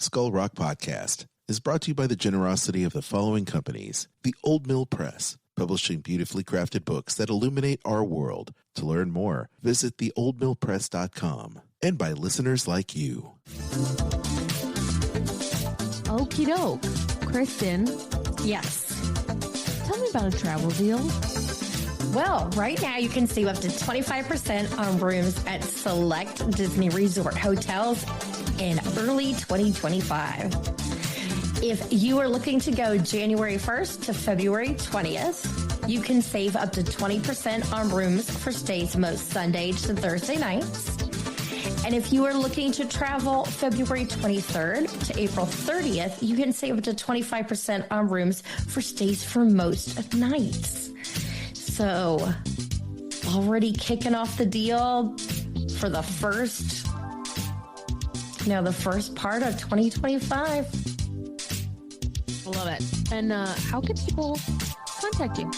Skull Rock Podcast is brought to you by the generosity of the following companies. The Old Mill Press, publishing beautifully crafted books that illuminate our world. To learn more, visit theoldmillpress.com. And by listeners like you. Okie doke. Kristen. Yes. Tell me about a travel deal. Well, right now you can save up to 25% on rooms at select Disney Resort hotels in early 2025. If you are looking to go January 1st to February 20th, you can save up to 20% on rooms for stays most Sundays to Thursday nights. And if you are looking to travel February 23rd to April 30th, you can save up to 25% on rooms for stays for most nights. So, already kicking off the deal for the first part of 2025. I love it. And how can people contact you?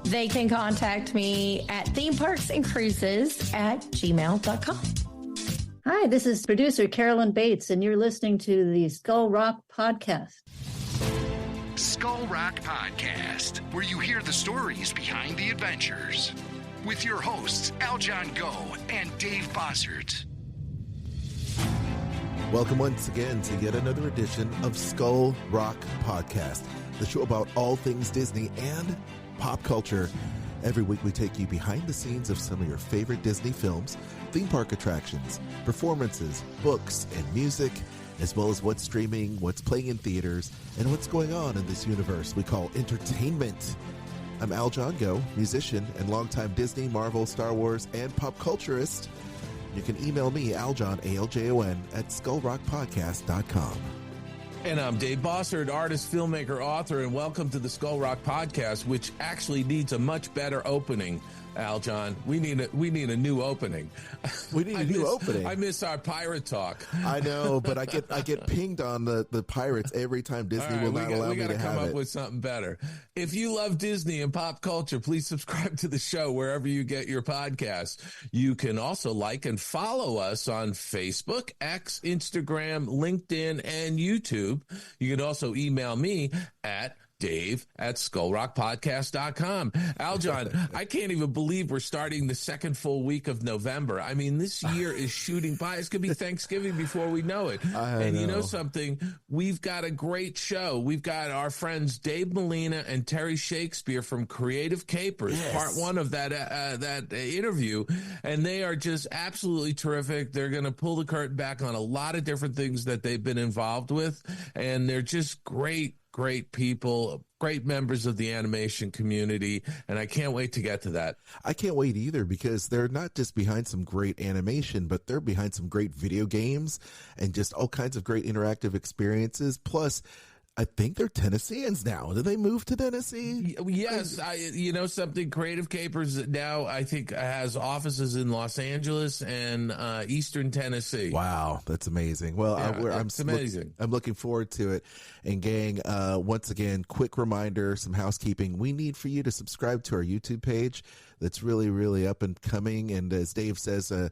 They can contact me at themeparksandcruises@gmail.com. Hi, this is producer Carolyn Bates, and you're listening to the Skull Rock Podcast. Skull Rock Podcast, where you hear the stories behind the adventures. With your hosts, Aljon and Dave Bossert. Welcome once again to yet another edition of Skull Rock Podcast, the show about all things Disney and pop culture. Every week we take you behind the scenes of some of your favorite Disney films, theme park attractions, performances, books, and music, as well as what's streaming, what's playing in theaters, and what's going on in this universe we call entertainment. I'm Aljon, musician and longtime Disney, Marvel, Star Wars, and pop culturist. You can email me, Aljon, ALJON, at skullrockpodcast.com. And I'm Dave Bossert, artist, filmmaker, author, and welcome to the Skull Rock Podcast, which actually needs a much better opening. Aljon, we need a new opening. We need a new opening. I miss our pirate talk. I know, but I get pinged on the pirates every time Disney will not allow me to have it. We got to come up with something better. If you love Disney and pop culture, please subscribe to the show wherever you get your podcasts. You can also like and follow us on Facebook, X, Instagram, LinkedIn, and YouTube. You can also email me at Dave@skullrockpodcast.com. Aljon, I can't even believe we're starting the second full week of November. I mean, this year is shooting by. It's going to be Thanksgiving before we know it. You know something? We've got a great show. We've got our friends David Molina and Terry Shakespeare from Creative Capers, part one of that interview, and they are just absolutely terrific. They're going to pull the curtain back on a lot of different things that they've been involved with, and they're just great people, great members of the animation community, and I can't wait to get to that. I can't wait either, because they're not just behind some great animation, but they're behind some great video games and just all kinds of great interactive experiences. Plus, I think they're Tennesseans now. Did they move to Tennessee? Yes. Something, Creative Capers now, I think, has offices in Los Angeles and Eastern Tennessee. Wow, that's amazing. Well, it's amazing. I'm looking forward to it. And gang, once again, quick reminder, some housekeeping. We need for you to subscribe to our YouTube page. That's really, really up and coming. And as Dave says, I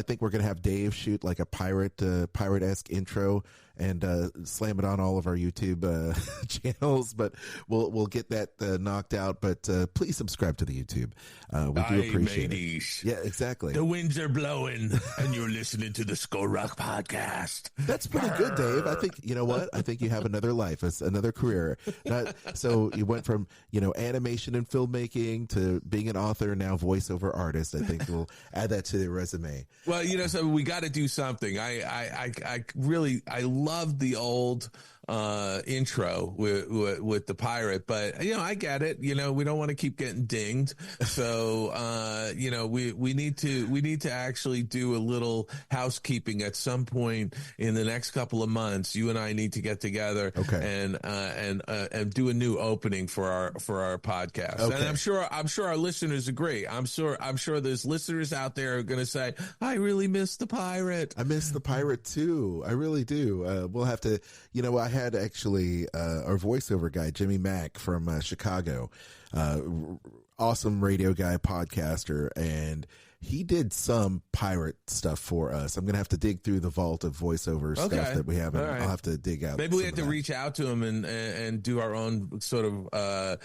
think we're going to have Dave shoot like a pirate-esque intro and slam it on all of our YouTube channels. But we'll get that knocked out. But please subscribe to the YouTube. We do appreciate it. Yeah, exactly. The winds are blowing, and you're listening to the Skull Rock Podcast. That's pretty good, Dave. I think, you know what? I think you have another life, another career. So you went from, animation and filmmaking to being an author, now voiceover artist. I think we'll add that to the resume. Well, so we got to do something. I love the old intro with the pirate, but I get it. We don't want to keep getting dinged, so we need to actually do a little housekeeping at some point in the next couple of months. You and I need to get together, and do a new opening for our podcast. Okay. And I'm sure our listeners agree. I'm sure there's listeners out there who are going to say, I really miss the pirate. I miss the pirate too. I really do. We'll have to. I had actually our voiceover guy, Jimmy Mack from Chicago, awesome radio guy, podcaster, and he did some pirate stuff for us. I'm going to have to dig through the vault of voiceover stuff that we have, and I'll have to dig out. Maybe we have to reach out to him and do our own sort of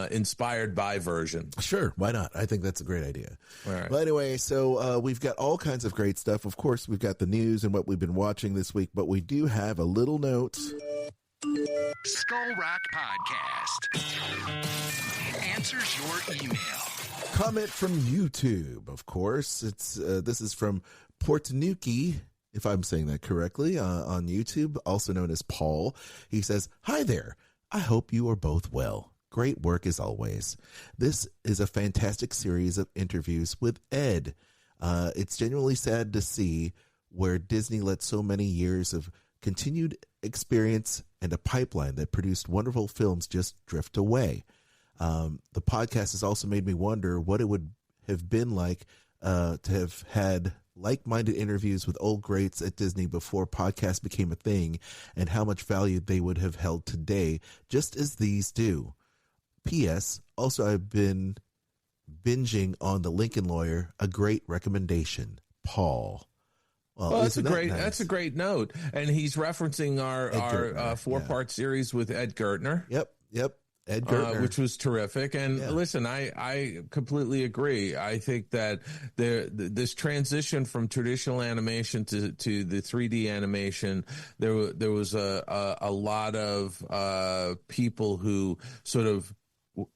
inspired by version. Sure, why not? I think that's a great idea. All right. Well, anyway, so we've got all kinds of great stuff. Of course, we've got the news and what we've been watching this week, but we do have a little note. Skull Rock Podcast answers your email. Comment from YouTube, of course. It's this is from Portanuki, if I'm saying that correctly, on YouTube, also known as Paul. He says, "Hi there. I hope you are both well. Great work as always. This is a fantastic series of interviews with Ed. It's genuinely sad to see where Disney let so many years of continued experience and a pipeline that produced wonderful films just drift away. The podcast has also made me wonder what it would have been like to have had like-minded interviews with old greats at Disney before podcasts became a thing, and how much value they would have held today, just as these do. P.S. Also, I've been binging on The Lincoln Lawyer, a great recommendation. Paul." Well, that's a great note, and he's referencing our 4-part series with Ed Gertner. Yep. Ed Gertner, which was terrific. And listen, I completely agree. I think that this transition from traditional animation to the 3D animation, there was a lot of people who sort of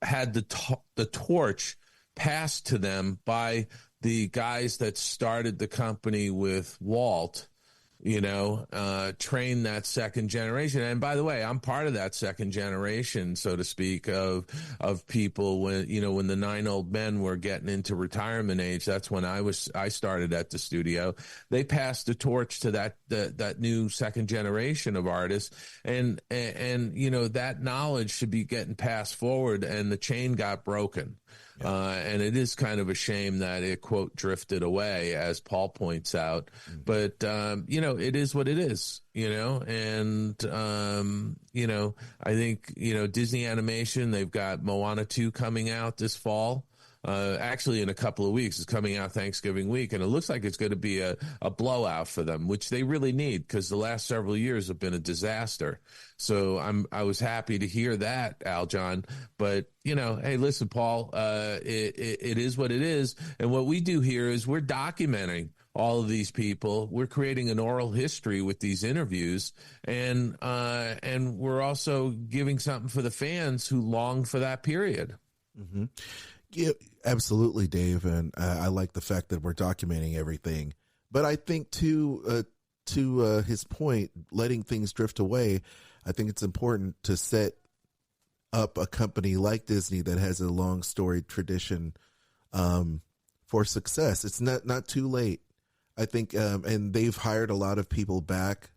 had the torch passed to them by the guys that started the company with Walt, train that second generation. And by the way, I'm part of that second generation, so to speak, of people when the 9 old men were getting into retirement age. That's when I started at the studio. They passed the torch to that new second generation of artists, and that knowledge should be getting passed forward, and the chain got broken. And it is kind of a shame that it, quote, drifted away, as Paul points out. But, it is what it is, and, I think, Disney Animation, they've got Moana 2 coming out this fall. Actually, in a couple of weeks. It's coming out Thanksgiving week, and it looks like it's going to be a blowout for them, which they really need, because the last several years have been a disaster. So I was happy to hear that, Aljon. But hey, listen, Paul, it is what it is, and what we do here is we're documenting all of these people. We're creating an oral history with these interviews, and we're also giving something for the fans who long for that period. Mm-hmm. Yeah, absolutely, Dave, and I like the fact that we're documenting everything. But I think to his point, letting things drift away, I think it's important to set up a company like Disney that has a long storied tradition for success. It's not too late, I think, and they've hired a lot of people back.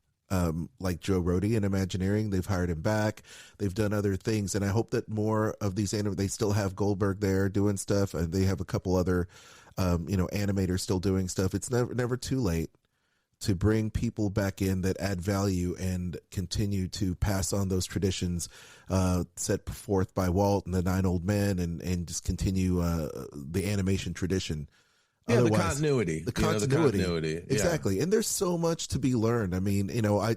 Like Joe Rohde in Imagineering, they've hired him back. They've done other things, and I hope that more of these they still have Goldberg there doing stuff, and they have a couple other, animators still doing stuff. It's never too late to bring people back in that add value and continue to pass on those traditions set forth by Walt and the 9 old men, and just continue the animation tradition. Yeah, the continuity. The continuity. Exactly. And there's so much to be learned. I mean, I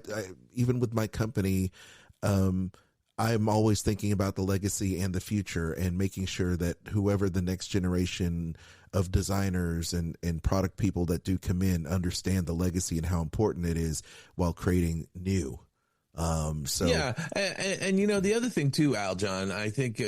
even with my company, I'm always thinking about the legacy and the future, and making sure that whoever the next generation of designers and product people that do come in understand the legacy and how important it is while creating new. And the other thing too, Aljon, I think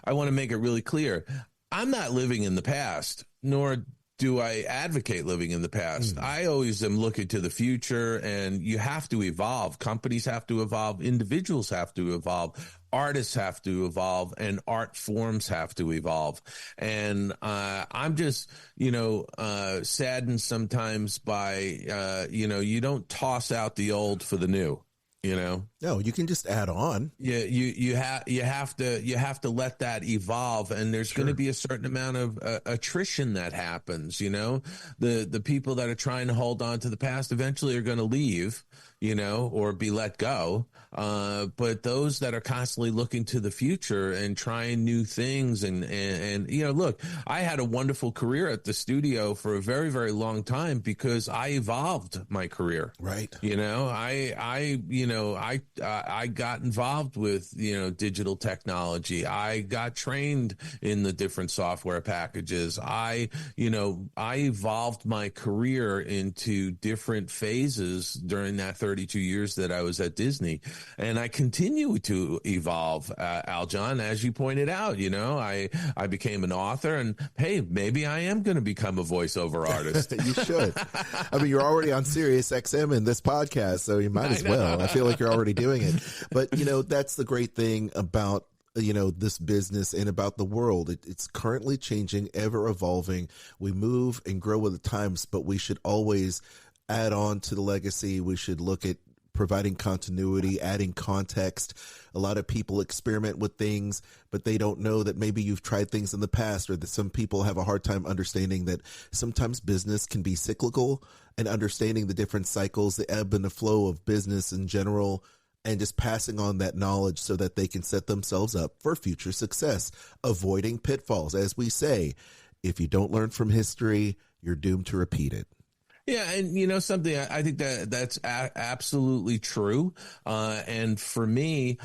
I want to make it really clear. I'm not living in the past, nor do I advocate living in the past. I always am looking to the future, and you have to evolve. Companies have to evolve. Individuals have to evolve. Artists have to evolve, and art forms have to evolve. And I'm just, saddened sometimes by, you don't toss out the old for the new. No, you can just add on. Yeah, you have to let that evolve, and there's going to be a certain amount of attrition that happens. The people that are trying to hold on to the past eventually are going to leave, or be let go. But those that are constantly looking to the future and trying new things and look, I had a wonderful career at the studio for a very, very long time because I evolved my career. Right. I got involved with, digital technology. I got trained in the different software packages. I evolved my career into different phases during that 32 years that I was at Disney. And I continue to evolve, Aljon, as you pointed out. I became an author, and hey, maybe I am going to become a voiceover artist. You should. I mean, you're already on Sirius XM in this podcast, so you might as well. I feel like you're already doing it. But, that's the great thing about this business and about the world. It's currently changing, ever evolving. We move and grow with the times, but we should always add on to the legacy. We should look at providing continuity, adding context. A lot of people experiment with things, but they don't know that maybe you've tried things in the past, or that some people have a hard time understanding that sometimes business can be cyclical, and understanding the different cycles, the ebb and the flow of business in general, and just passing on that knowledge so that they can set themselves up for future success, avoiding pitfalls. As we say, if you don't learn from history, you're doomed to repeat it. Yeah, and something, I think that's absolutely true. And for me,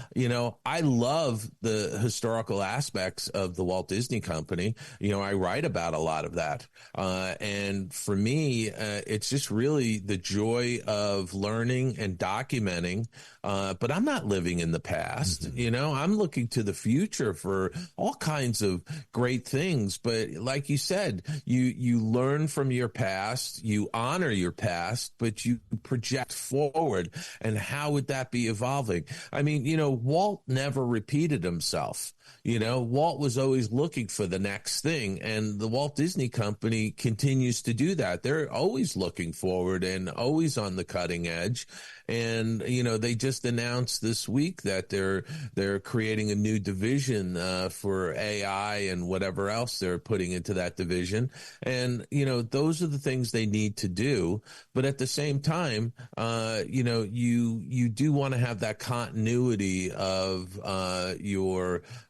I love the historical aspects of the Walt Disney Company. I write about a lot of that. And for me, it's just really the joy of learning and documenting. But I'm not living in the past. I'm looking to the future for all kinds of great things. But like you said, you learn from your past, you honor your past, but you project forward. And how would that be evolving? I mean, Walt never repeated himself. Walt was always looking for the next thing, and the Walt Disney Company continues to do that. They're always looking forward and always on the cutting edge. And, they just announced this week that they're creating a new division for AI and whatever else they're putting into that division. And, those are the things they need to do. But at the same time, you do want to have that continuity of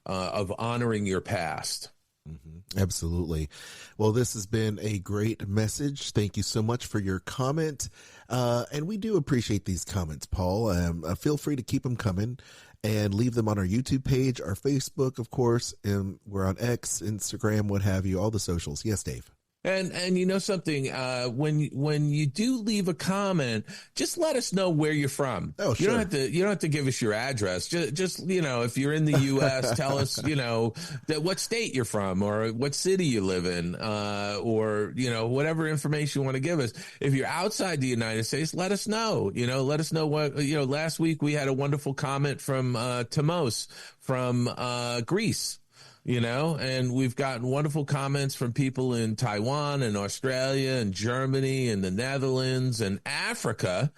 of honoring your past. Mm-hmm. Absolutely. Well, this has been a great message. Thank you so much for your comment. And we do appreciate these comments, Paul. Feel free to keep them coming and leave them on our YouTube page, our Facebook, of course, and we're on X, Instagram, what have you, all the socials. Yes, Dave. And something, when you do leave a comment, just let us know where you're from. Oh, sure. You don't have to give us your address. Just if you're in the U.S., tell us, what state you're from or what city you live in, or whatever information you want to give us. If you're outside the United States, let us know. Let us know what, last week we had a wonderful comment from Timos from Greece. And we've gotten wonderful comments from people in Taiwan and Australia and Germany and the Netherlands and Africa.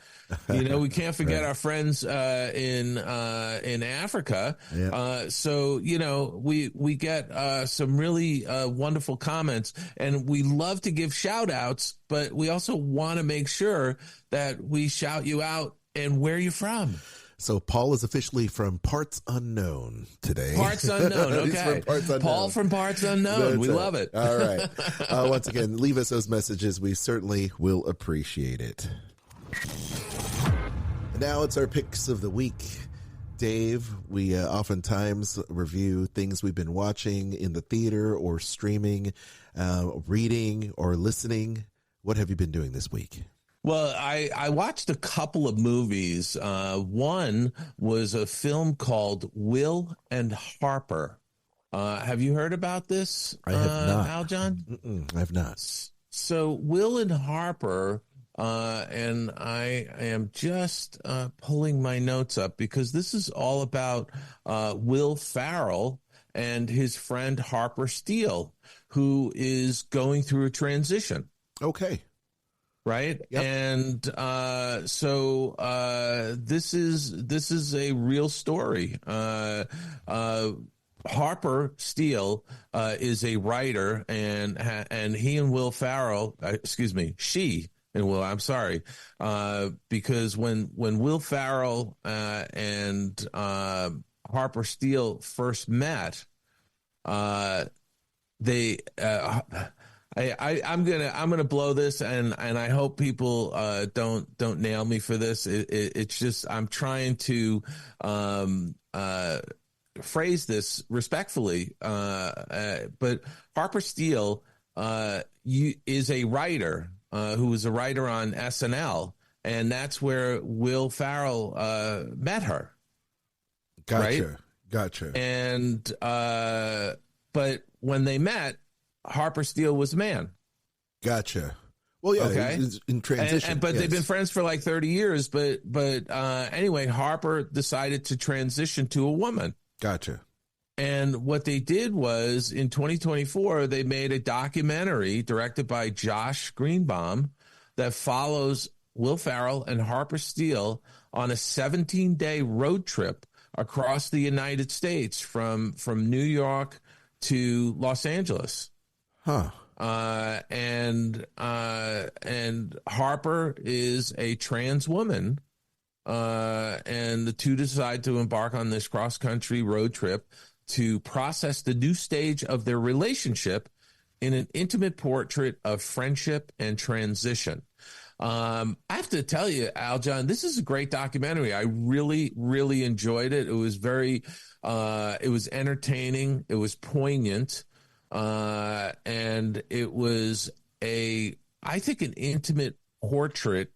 We can't forget our friends in Africa. Yeah. So we get some really wonderful comments, and we love to give shout outs, but we also want to make sure that we shout you out and where you're from. So Paul is officially from Parts Unknown today. Parts Unknown, okay. Paul from Parts Unknown. We love it. All right. Once again, leave us those messages. We certainly will appreciate it. Now it's our picks of the week. Dave, we oftentimes review things we've been watching in the theater or streaming, reading or listening. What have you been doing this week? Well, I watched a couple of movies. One was a film called Will and Harper. Have you heard about this? I have not. Aljon? I have not. So Will and Harper, and I am just pulling my notes up because this is all about Will Ferrell and his friend Harper Steele, who is going through a transition. Okay. Right. Yep. And so this is a real story. Harper Steele is a writer, and he and Will Ferrell, she And Will, I'm sorry, because when Will Ferrell and Harper Steele first met, they I'm gonna blow this, and I hope people don't nail me for this. It's just I'm trying to phrase this respectfully, but Harper Steele is a writer who was a writer on SNL, and that's where Will Ferrell met her. Gotcha. And but when they met, Harper Steele was a man. Gotcha. Well, yeah, okay. In transition. But they've been friends for like 30 years. But anyway, Harper decided to transition to a woman. Gotcha. And what they did was in 2024, they made a documentary directed by Josh Greenbaum that follows Will Ferrell and Harper Steele on a 17-day road trip across the United States from New York to Los Angeles. Huh. And Harper is a trans woman. And the two decide to embark on this cross-country road trip to process the new stage of their relationship in an intimate portrait of friendship and transition. I have to tell you, Aljon, this is a great documentary. I really, really enjoyed it. It was it was entertaining. It was poignant. And it was I think an intimate portrait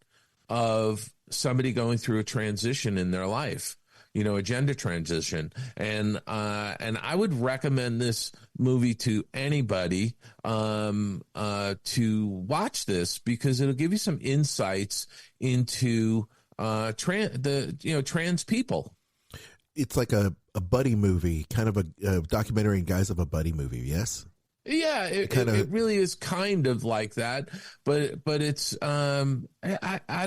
of somebody going through a transition in their life, a gender transition. And I would recommend this movie to anybody to watch this, because it'll give you some insights into trans people. It's like a buddy movie, kind of a documentary in guise of a buddy movie. Yes. Yeah, it really is kind of like that, but it's I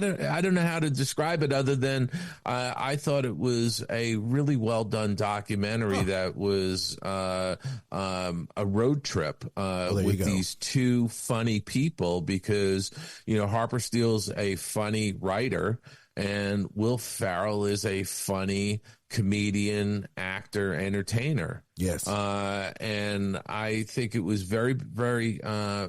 don't know how to describe it other than I thought it was a really well done documentary that was a road trip with these two funny people, because Harper Steele's a funny writer and Will Ferrell is a funny comedian, actor, entertainer. Yes. And I think it was very, very, I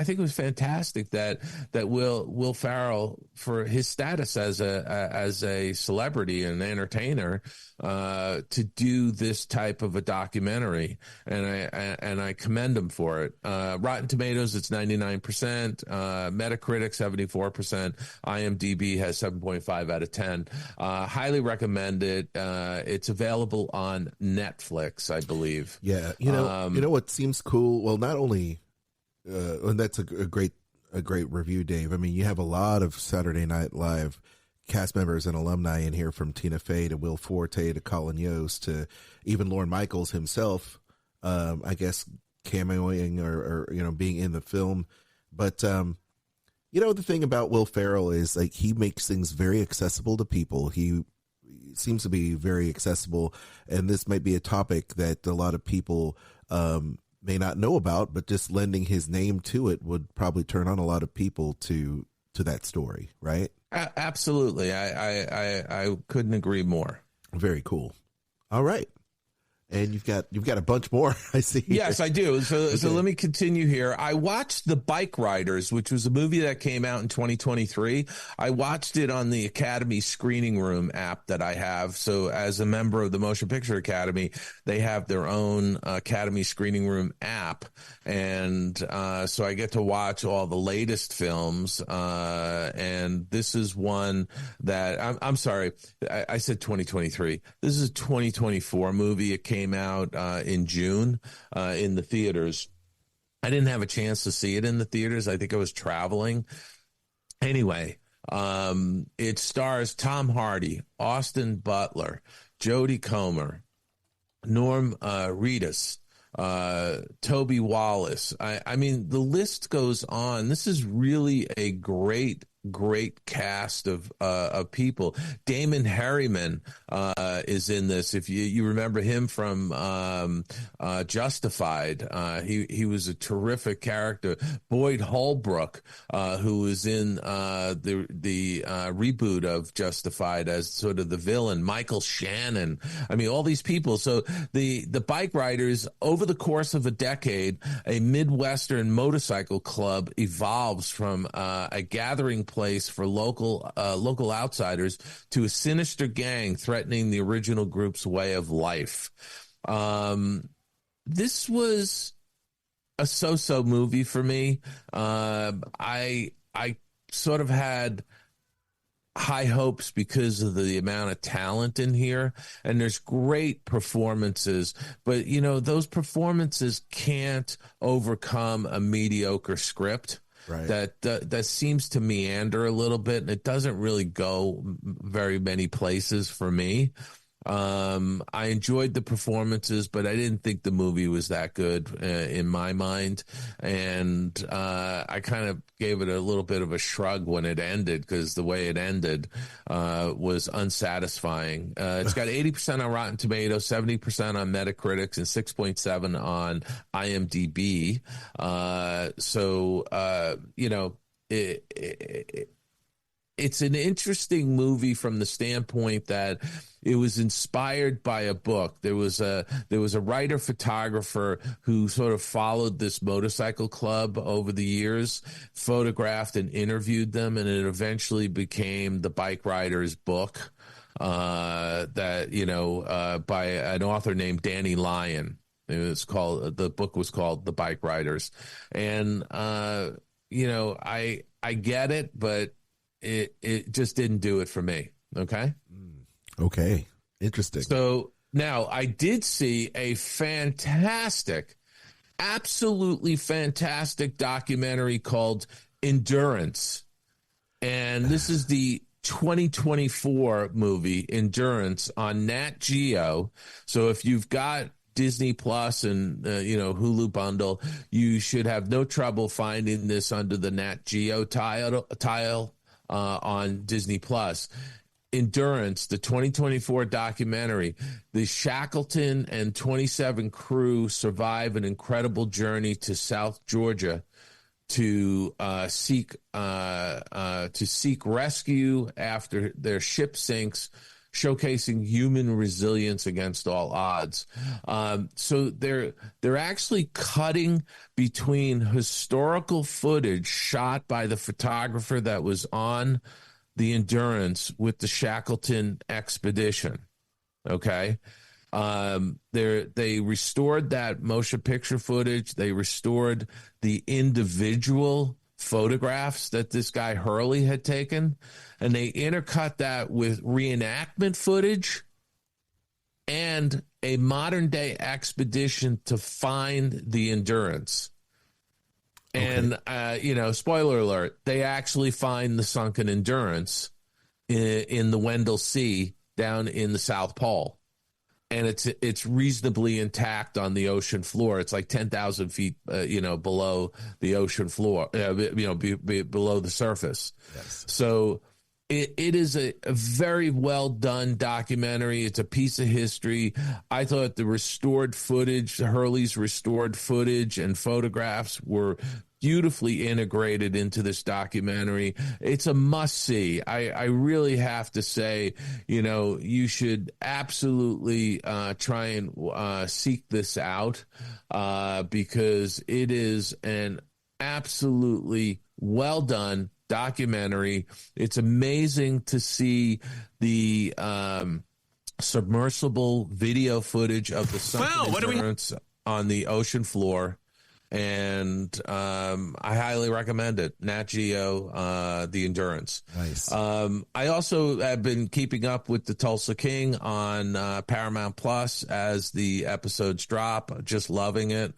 think it was fantastic that Will Ferrell, for his status as a celebrity and entertainer, to do this type of a documentary, and I commend him for it. Rotten Tomatoes, it's 99%. Metacritic, 74%. IMDb has 7.5 out of 10. Highly recommend it. It's available on Netflix, I believe. Yeah, you know what seems cool? Well, not only, and that's a great review, Dave. I mean, you have a lot of Saturday Night Live cast members and alumni in here, from Tina Fey to Will Forte to Colin Yost to even Lorne Michaels himself. I guess cameoing or being in the film, but the thing about Will Ferrell is, like, he makes things very accessible to people. He seems to be very accessible, and this might be a topic that a lot of people may not know about, but just lending his name to it would probably turn on a lot of people to that story, right? Absolutely. I couldn't agree more. Very cool. All right. And you've got a bunch more, I see. Yes, I do. So let me continue here. I watched The Bike Riders, which was a movie that came out in 2023. I watched it on the Academy Screening Room app that I have. So as a member of the Motion Picture Academy, they have their own Academy Screening Room app. And so I get to watch all the latest films. And this is one that, I'm sorry, I said 2023. This is a 2024 movie. It came out in June in the theaters. I didn't have a chance to see it in the theaters. I think I was traveling. Anyway, it stars Tom Hardy, Austin Butler, Jodie Comer, Norm Reedus, Toby Wallace. I mean, the list goes on. This is really a great great cast of people. Damon Harriman is in this. If you remember him from Justified, he was a terrific character. Boyd Holbrook, who was in the reboot of Justified as sort of the villain. Michael Shannon. I mean, all these people. So the bike riders, over the course of a decade, a Midwestern motorcycle club evolves from a gathering place for local outsiders to a sinister gang threatening the original group's way of life. This was a so-so movie for me. I sort of had high hopes because of the amount of talent in here, and there's great performances, but those performances can't overcome a mediocre script. Right. That seems to meander a little bit, and it doesn't really go very many places for me. I enjoyed the performances, but I didn't think the movie was that good in my mind. And I kind of gave it a little bit of a shrug when it ended, because the way it ended was unsatisfying. It's got 80% on Rotten Tomatoes, 70% on Metacritic, and 6.7 on IMDb. It's an interesting movie from the standpoint that it was inspired by a book. There was a writer photographer who sort of followed this motorcycle club over the years, photographed and interviewed them, and it eventually became the Bike Riders book by an author named Danny Lyon. The book was called The Bike Riders. And I get it, but it just didn't do it for me. Okay. Okay. Interesting. So now I did see a fantastic, absolutely fantastic documentary called Endurance. And this is the 2024 movie Endurance on Nat Geo. So if you've got Disney Plus and Hulu bundle, you should have no trouble finding this under the Nat Geo tile on Disney Plus. Endurance, the 2024 documentary. The Shackleton and 27 crew survive an incredible journey to South Georgia to seek rescue after their ship sinks, showcasing human resilience against all odds. So they're actually cutting between historical footage shot by the photographer that was on the Endurance with the Shackleton expedition. Okay. They restored that motion picture footage. They restored the individual photographs that this guy Hurley had taken, and they intercut that with reenactment footage and a modern day expedition to find the Endurance. Okay. And, spoiler alert, they actually find the sunken Endurance in the Wendell Sea down in the South Pole. And it's reasonably intact on the ocean floor. It's like 10,000 feet, below the ocean floor, below the surface. Yes. So it is a very well done documentary. It's a piece of history. I thought the restored footage, Hurley's restored footage and photographs were beautifully integrated into this documentary. It's a must-see. I really have to say, you should absolutely try and seek this out because it is an absolutely well-done documentary. It's amazing to see the submersible video footage of the sunken Endurance on the ocean floor. And I highly recommend it. Nat Geo, The Endurance. Nice. I also have been keeping up with the Tulsa King on Paramount Plus as the episodes drop. Just loving it.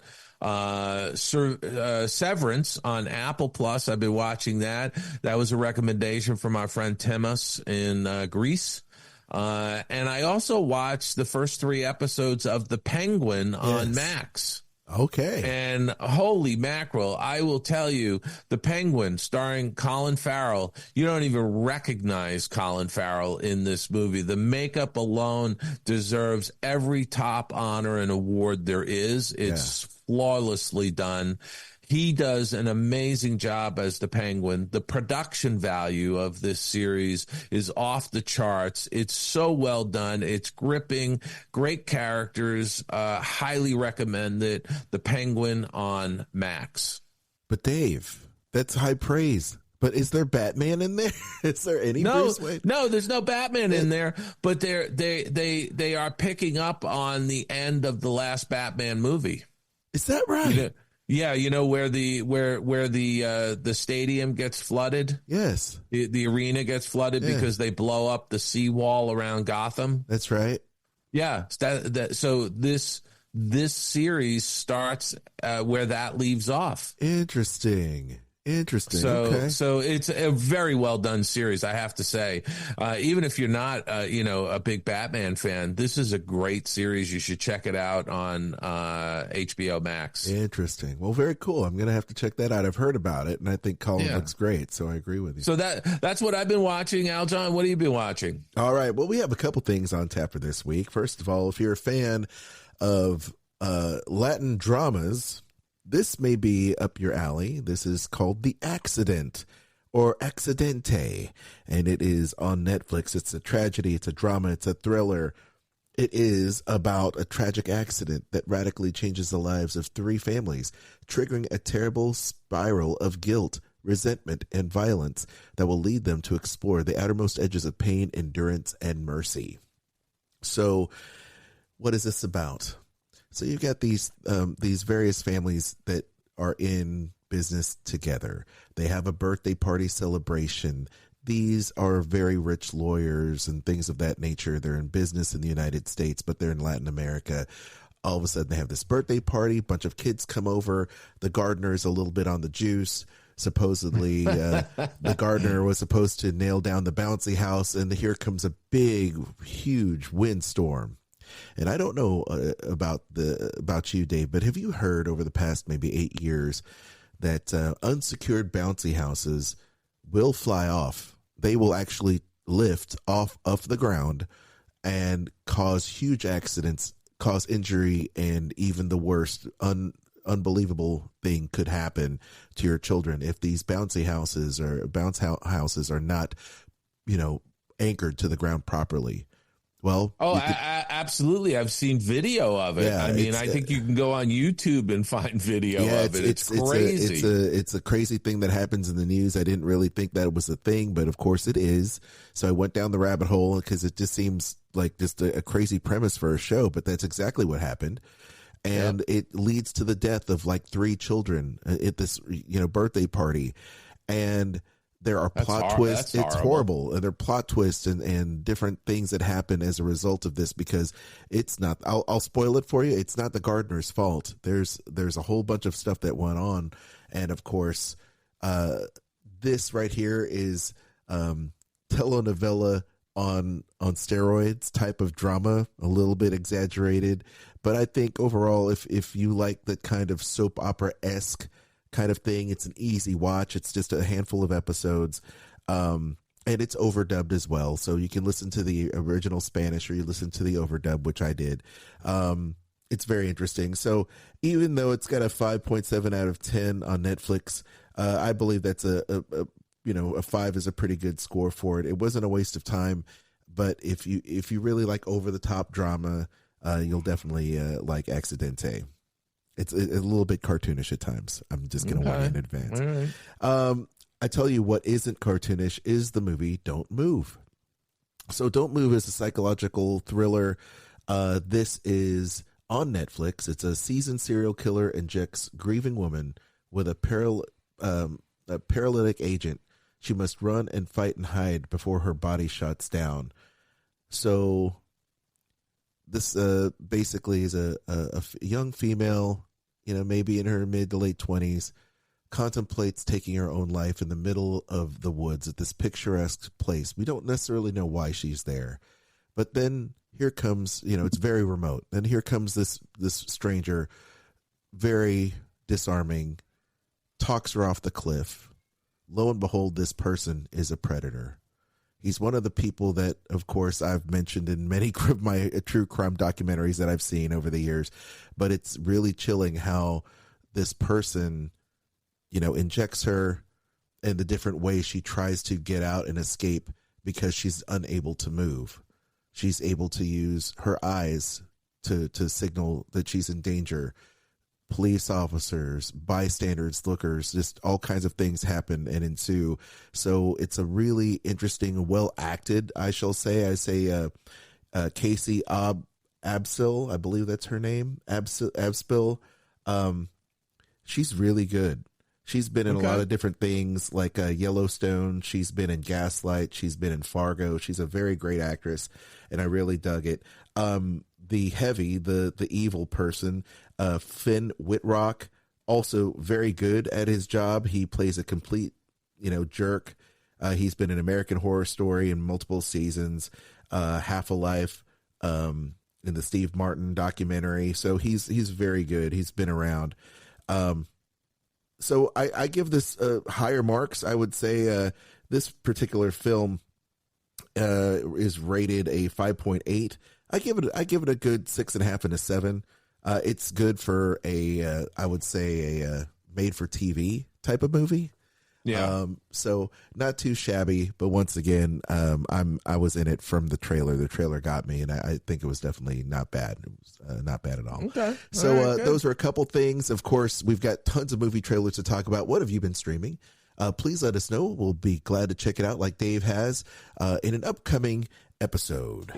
Severance on Apple Plus. I've been watching that. That was a recommendation from our friend Timus in Greece. And I also watched the first 3 episodes of The Penguin on Max. Okay. And holy mackerel, I will tell you, The Penguin, starring Colin Farrell, you don't even recognize Colin Farrell in this movie. The makeup alone deserves every top honor and award there is. It's flawlessly done. He does an amazing job as the Penguin. The production value of this series is off the charts. It's so well done. It's gripping, great characters. Highly recommend it. The Penguin on Max. But Dave, that's high praise. But is there Batman in there? Is there any Bruce Wayne? No, there's no Batman in there. But they are picking up on the end of the last Batman movie. Is that right? Yeah, you know where the stadium gets flooded? Yes. The arena gets flooded because they blow up the seawall around Gotham. That's right. Yeah. So this series starts where that leaves off. Interesting. So it's a very well done series, I have to say. Even if you're not, a big Batman fan, this is a great series. You should check it out on HBO Max. Interesting. Well, very cool. I'm going to have to check that out. I've heard about it, and I think Colin looks great, so I agree with you. So that's what I've been watching. Aljon, what have you been watching? All right. Well, we have a couple things on tap for this week. First of all, if you're a fan of Latin dramas, this may be up your alley. This is called The Accident, or Accidente, and it is on Netflix. It's a tragedy, it's a drama, it's a thriller. It is about a tragic accident that radically changes the lives of three families, triggering a terrible spiral of guilt, resentment, and violence that will lead them to explore the outermost edges of pain, endurance, and mercy. So, what is this about? So you've got these various families that are in business together. They have a birthday party celebration. These are very rich lawyers and things of that nature. They're in business in the United States, but they're in Latin America. All of a sudden they have this birthday party. A bunch of kids come over. The gardener is a little bit on the juice. Supposedly the gardener was supposed to nail down the bouncy house, and here comes a big, huge windstorm. And I don't know about you, Dave, but have you heard over the past maybe 8 years that unsecured bouncy houses will fly off? They will actually lift off the ground and cause huge accidents, cause injury, and even the worst unbelievable thing could happen to your children if these bounce houses are not, anchored to the ground properly. Well, absolutely. I've seen video of it. Yeah, I think you can go on YouTube and find video of it. It's crazy. It's a crazy thing that happens in the news. I didn't really think that it was a thing, but of course it is. So I went down the rabbit hole because it just seems like just a crazy premise for a show, but that's exactly what happened. And it leads to the death of like 3 children at this, birthday party. And there are plot twists. It's horrible. And there are plot twists and different things that happen as a result of this, because it's not, I'll spoil it for you. It's not the gardener's fault. There's a whole bunch of stuff that went on. And of course, this right here is telenovela on steroids type of drama, a little bit exaggerated. But I think overall, if you like that kind of soap opera-esque kind of thing, it's an easy watch. It's just a handful of episodes, and it's overdubbed as well, so you can listen to the original Spanish or you listen to the overdub, which I did. It's very interesting. So even though it's got a 5.7 out of 10 on Netflix, I believe that's a 5 is a pretty good score for it. It wasn't a waste of time, but if you really like over the top drama, you'll definitely like Accidente. It's a little bit cartoonish at times. I'm just going to warn you in advance. All right. I tell you what isn't cartoonish is the movie Don't Move. So Don't Move is a psychological thriller. This is on Netflix. It's a seasoned serial killer injects grieving woman with a paralytic agent. She must run and fight and hide before her body shuts down. So this basically is a young female, maybe in her mid to late 20s, contemplates taking her own life in the middle of the woods at this picturesque place. We don't necessarily know why she's there, but then here comes, it's very remote. And here comes this stranger, very disarming, talks her off the cliff. Lo and behold, this person is a predator. He's one of the people that, of course, I've mentioned in many of my true crime documentaries that I've seen over the years. But it's really chilling how this person, injects her in the different ways she tries to get out and escape because she's unable to move. She's able to use her eyes to signal that she's in danger. Police officers, bystanders, lookers, just all kinds of things happen and ensue. So it's a really interesting, well acted, I shall say. I say Casey Absil, I believe that's her name, Abspil. She's really good. She's been in a lot of different things like Yellowstone. She's been in Gaslight. She's been in Fargo. She's a very great actress, and I really dug it. The heavy, the evil person, Finn Whitrock, also very good at his job. He plays a complete, jerk. He's been in American Horror Story in multiple seasons, Half a Life, in the Steve Martin documentary. So he's very good. He's been around. So I give this higher marks. I would say this particular film is rated a 5.8. I give it a good 6.5 and a 7. It's good for I would say a made for TV type of movie. Yeah. So not too shabby, but once again, I was in it from the trailer. The trailer got me, and I think it was definitely not bad. It was not bad at all. Okay. So those are a couple things. Of course, we've got tons of movie trailers to talk about. What have you been streaming? Please let us know. We'll be glad to check it out, like Dave has, in an upcoming episode.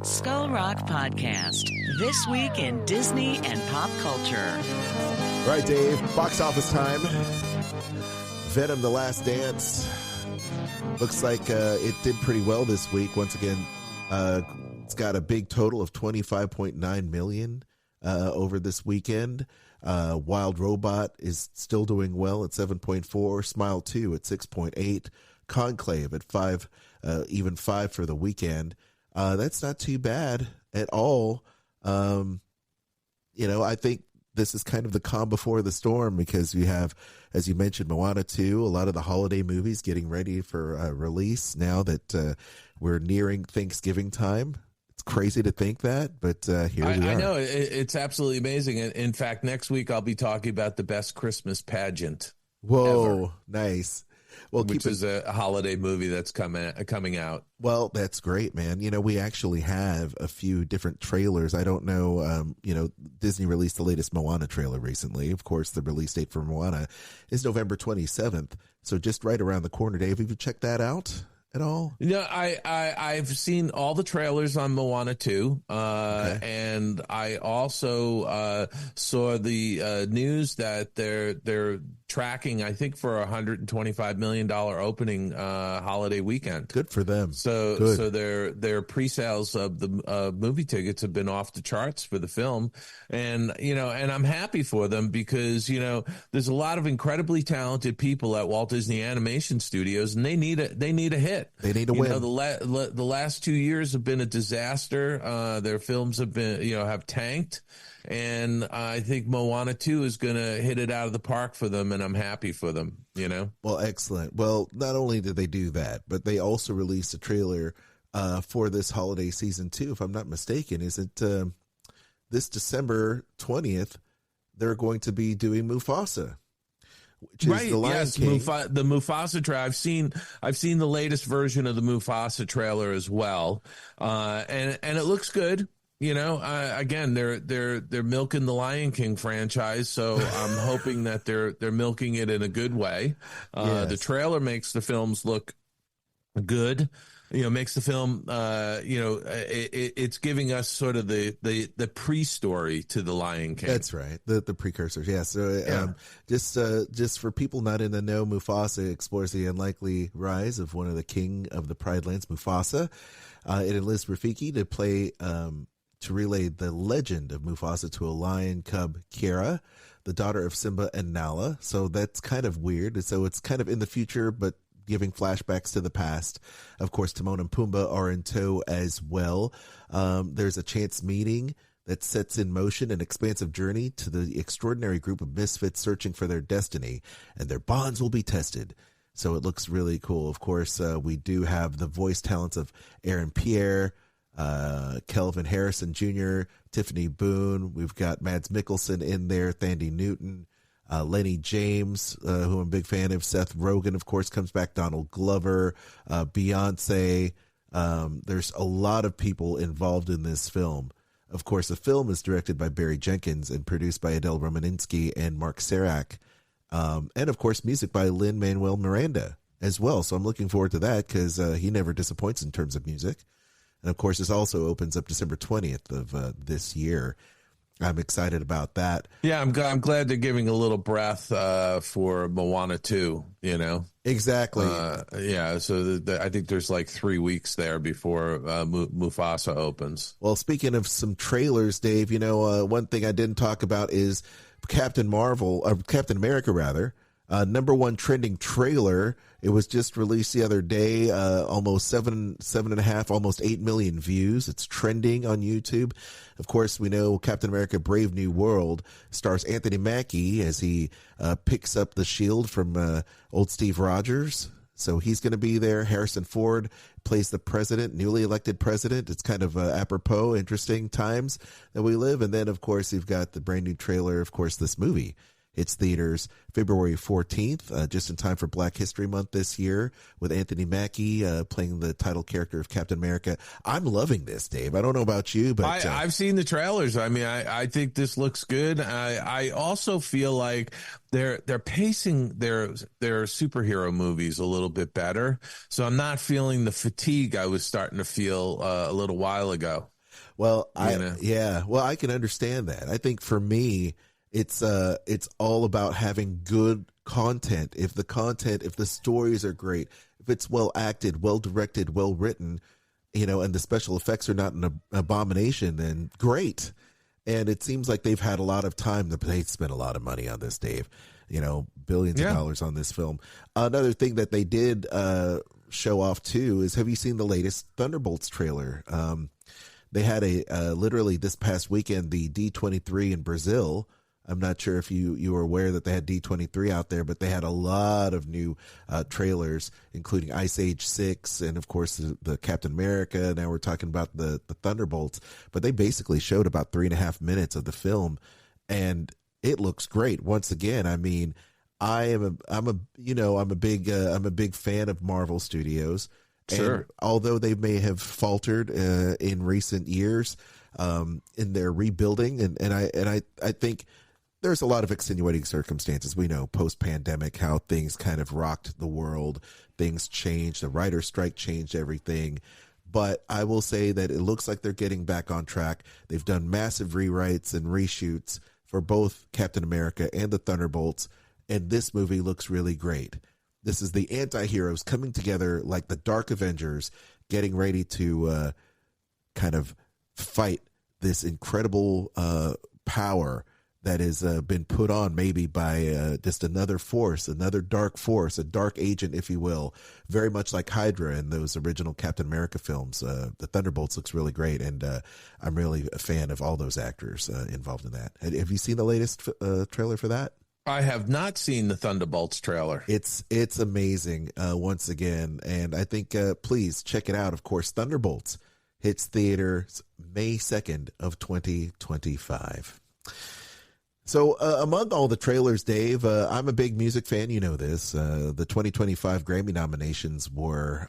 Skull Rock Podcast. This week in Disney and pop culture. All right, Dave, box office time. Venom: The Last Dance. Looks like it did pretty well this week. Once again, it's got a big total of $25.9 million over this weekend. Wild Robot is still doing well at 7.4. Smile 2 at 6.8. Conclave at 5, even 5 for the weekend. That's not too bad at all. I think this is kind of the calm before the storm because you have, as you mentioned, Moana 2, a lot of the holiday movies getting ready for release now that we're nearing Thanksgiving time. It's crazy to think that, but here we are. I know. It's absolutely amazing. In fact, next week I'll be talking about the best Christmas pageant. Whoa, ever. Nice. Well, which is a holiday movie that's coming out. Well, that's great, man. We actually have a few different trailers. I don't know, Disney released the latest Moana trailer recently. Of course, the release date for Moana is November 27th. So just right around the corner. Dave, have you checked that out at all? I've seen all the trailers on Moana 2, and I also saw the news that they're tracking, I think, for $125 million opening holiday weekend. Good for them. So their pre-sales of the movie tickets have been off the charts for the film, and I'm happy for them because there's a lot of incredibly talented people at Walt Disney Animation Studios, and they need a hit. They need to win. The last 2 years have been a disaster. Their films have been, have tanked. And I think Moana 2 is going to hit it out of the park for them, and I'm happy for them, Well, excellent. Well, not only did they do that, but they also released a trailer for this holiday season, too, if I'm not mistaken. Is it this December 20th, they're going to be doing Mufasa? Which is right. The Lion King. The Mufasa trailer. I've seen the latest version of the Mufasa trailer as well, and it looks good. Again, they're milking the Lion King franchise, so I'm hoping that they're milking it in a good way. Yes. The trailer makes the films look good. Makes the film, it's giving us sort of the pre-story to the Lion King. That's right. The precursors. Yeah. So just for people not in the know, Mufasa explores the unlikely rise of one of the king of the Pride Lands, Mufasa. It enlists Rafiki to play, to relay the legend of Mufasa to a lion cub, Kiara, the daughter of Simba and Nala. So that's kind of weird. So it's kind of in the future, but giving flashbacks to the past. Of course, Timon and Pumbaa are in tow as well. There's a chance meeting that sets in motion an expansive journey to the extraordinary group of misfits searching for their destiny, and their bonds will be tested. So it looks really cool. Of course, we do have the voice talents of Aaron Pierre, Kelvin Harrison Jr., Tiffany Boone. We've got Mads Mikkelsen in there, Thandie Newton, Lenny James, who I'm a big fan of. Seth Rogen, of course, comes back. Donald Glover, Beyonce. There's a lot of people involved in this film. Of course, the film is directed by Barry Jenkins and produced by Adele Romaninski and Mark Serac. And, of course, music by Lin-Manuel Miranda as well. So I'm looking forward to that because he never disappoints in terms of music. And, of course, this also opens up December 20th of this year. I'm excited about that. Yeah, I'm glad they're giving a little breath for Moana 2, you know? Exactly. Yeah, so I think there's like 3 weeks there before Mufasa opens. Well, speaking of some trailers, Dave, you know, one thing I didn't talk about is Captain America, rather. Number one trending trailer. It was just released the other day, almost 7.5, almost 8 million views. It's trending on YouTube. Of course, we know Captain America Brave New World stars Anthony Mackie as he picks up the shield from old Steve Rogers. So he's going to be there. Harrison Ford plays the president, newly elected president. It's kind of apropos, interesting times that we live. And then, of course, you've got the brand new trailer, of course, this movie. It's theaters February 14th, just in time for Black History Month this year, with Anthony Mackie playing the title character of Captain America. I'm loving this, Dave. I don't know about you, but I've seen the trailers. I mean, I think this looks good. I also feel like they're pacing their superhero movies a little bit better. So I'm not feeling the fatigue I was starting to feel a little while ago. Well, I can understand that. I think for me, it's all about having good content. If the stories are great, if it's well acted, well directed, well written, you know, and the special effects are not an abomination, then great. And it seems like they've had a lot of time. They spent a lot of money on this, Dave, you know, billions of dollars on this film. Another thing that they did show off too is, have you seen the latest Thunderbolts trailer? They had literally this past weekend, the D23 in Brazil. I'm not sure if you were aware that they had D23 out there, but they had a lot of new trailers, including Ice Age 6 and, of course, the Captain America. Now we're talking about the Thunderbolts. But they basically showed about 3.5 minutes of the film, and it looks great. Once again, I mean, I'm a big fan of Marvel Studios. Sure. And although they may have faltered in recent years in their rebuilding, and I think there's a lot of extenuating circumstances. We know post-pandemic how things kind of rocked the world. Things changed. The writer's strike changed everything. But I will say that it looks like they're getting back on track. They've done massive rewrites and reshoots for both Captain America and the Thunderbolts, and this movie looks really great. This is the anti-heroes coming together like the Dark Avengers, getting ready to kind of fight this incredible power that has been put on maybe by just another force, another dark force, a dark agent, if you will, very much like Hydra in those original Captain America films. The Thunderbolts looks really great, and I'm really a fan of all those actors involved in that. Have you seen the latest trailer for that? I have not seen the Thunderbolts trailer. It's amazing once again, and I think please check it out. Of course, Thunderbolts hits theaters May 2nd of 2025. So among all the trailers, Dave, I'm a big music fan. You know this. The 2025 Grammy nominations were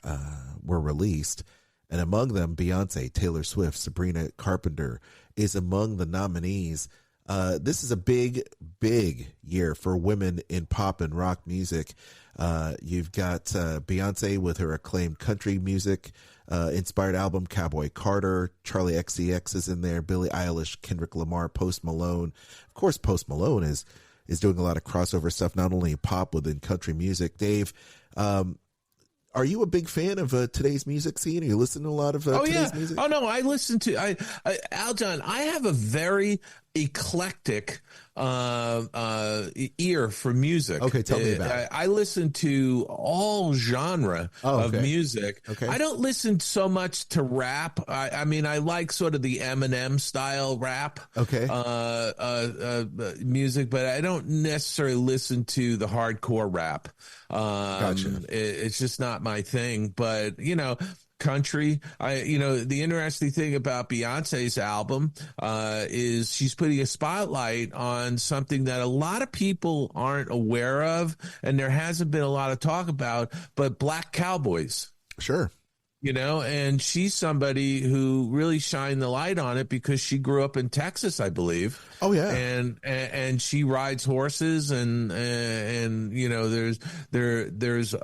released, and among them, Beyonce, Taylor Swift, Sabrina Carpenter is among the nominees. This is a big, big year for women in pop and rock music. You've got Beyonce with her acclaimed country music inspired album Cowboy Carter. Charlie XCX is in there. Billie Eilish, Kendrick Lamar, Post Malone. Of course, Post Malone is doing a lot of crossover stuff, not only pop within country music. Dave, are you a big fan of today's music scene? Are you listening to a lot of today's music? Oh, no, I listen to Aljon, I have a very eclectic ear for music. Okay, tell me about it. I listen to all genre of music. Okay. I don't listen so much to rap. I mean, I like sort of the Eminem style rap. Okay. Music, but I don't necessarily listen to the hardcore rap. Gotcha. It's just not my thing. But country. The interesting thing about Beyonce's album is she's putting a spotlight on something that a lot of people aren't aware of, and there hasn't been a lot of talk about, but Black cowboys. Sure. And she's somebody who really shined the light on it because she grew up in Texas, I believe. Oh yeah. And she rides horses and there's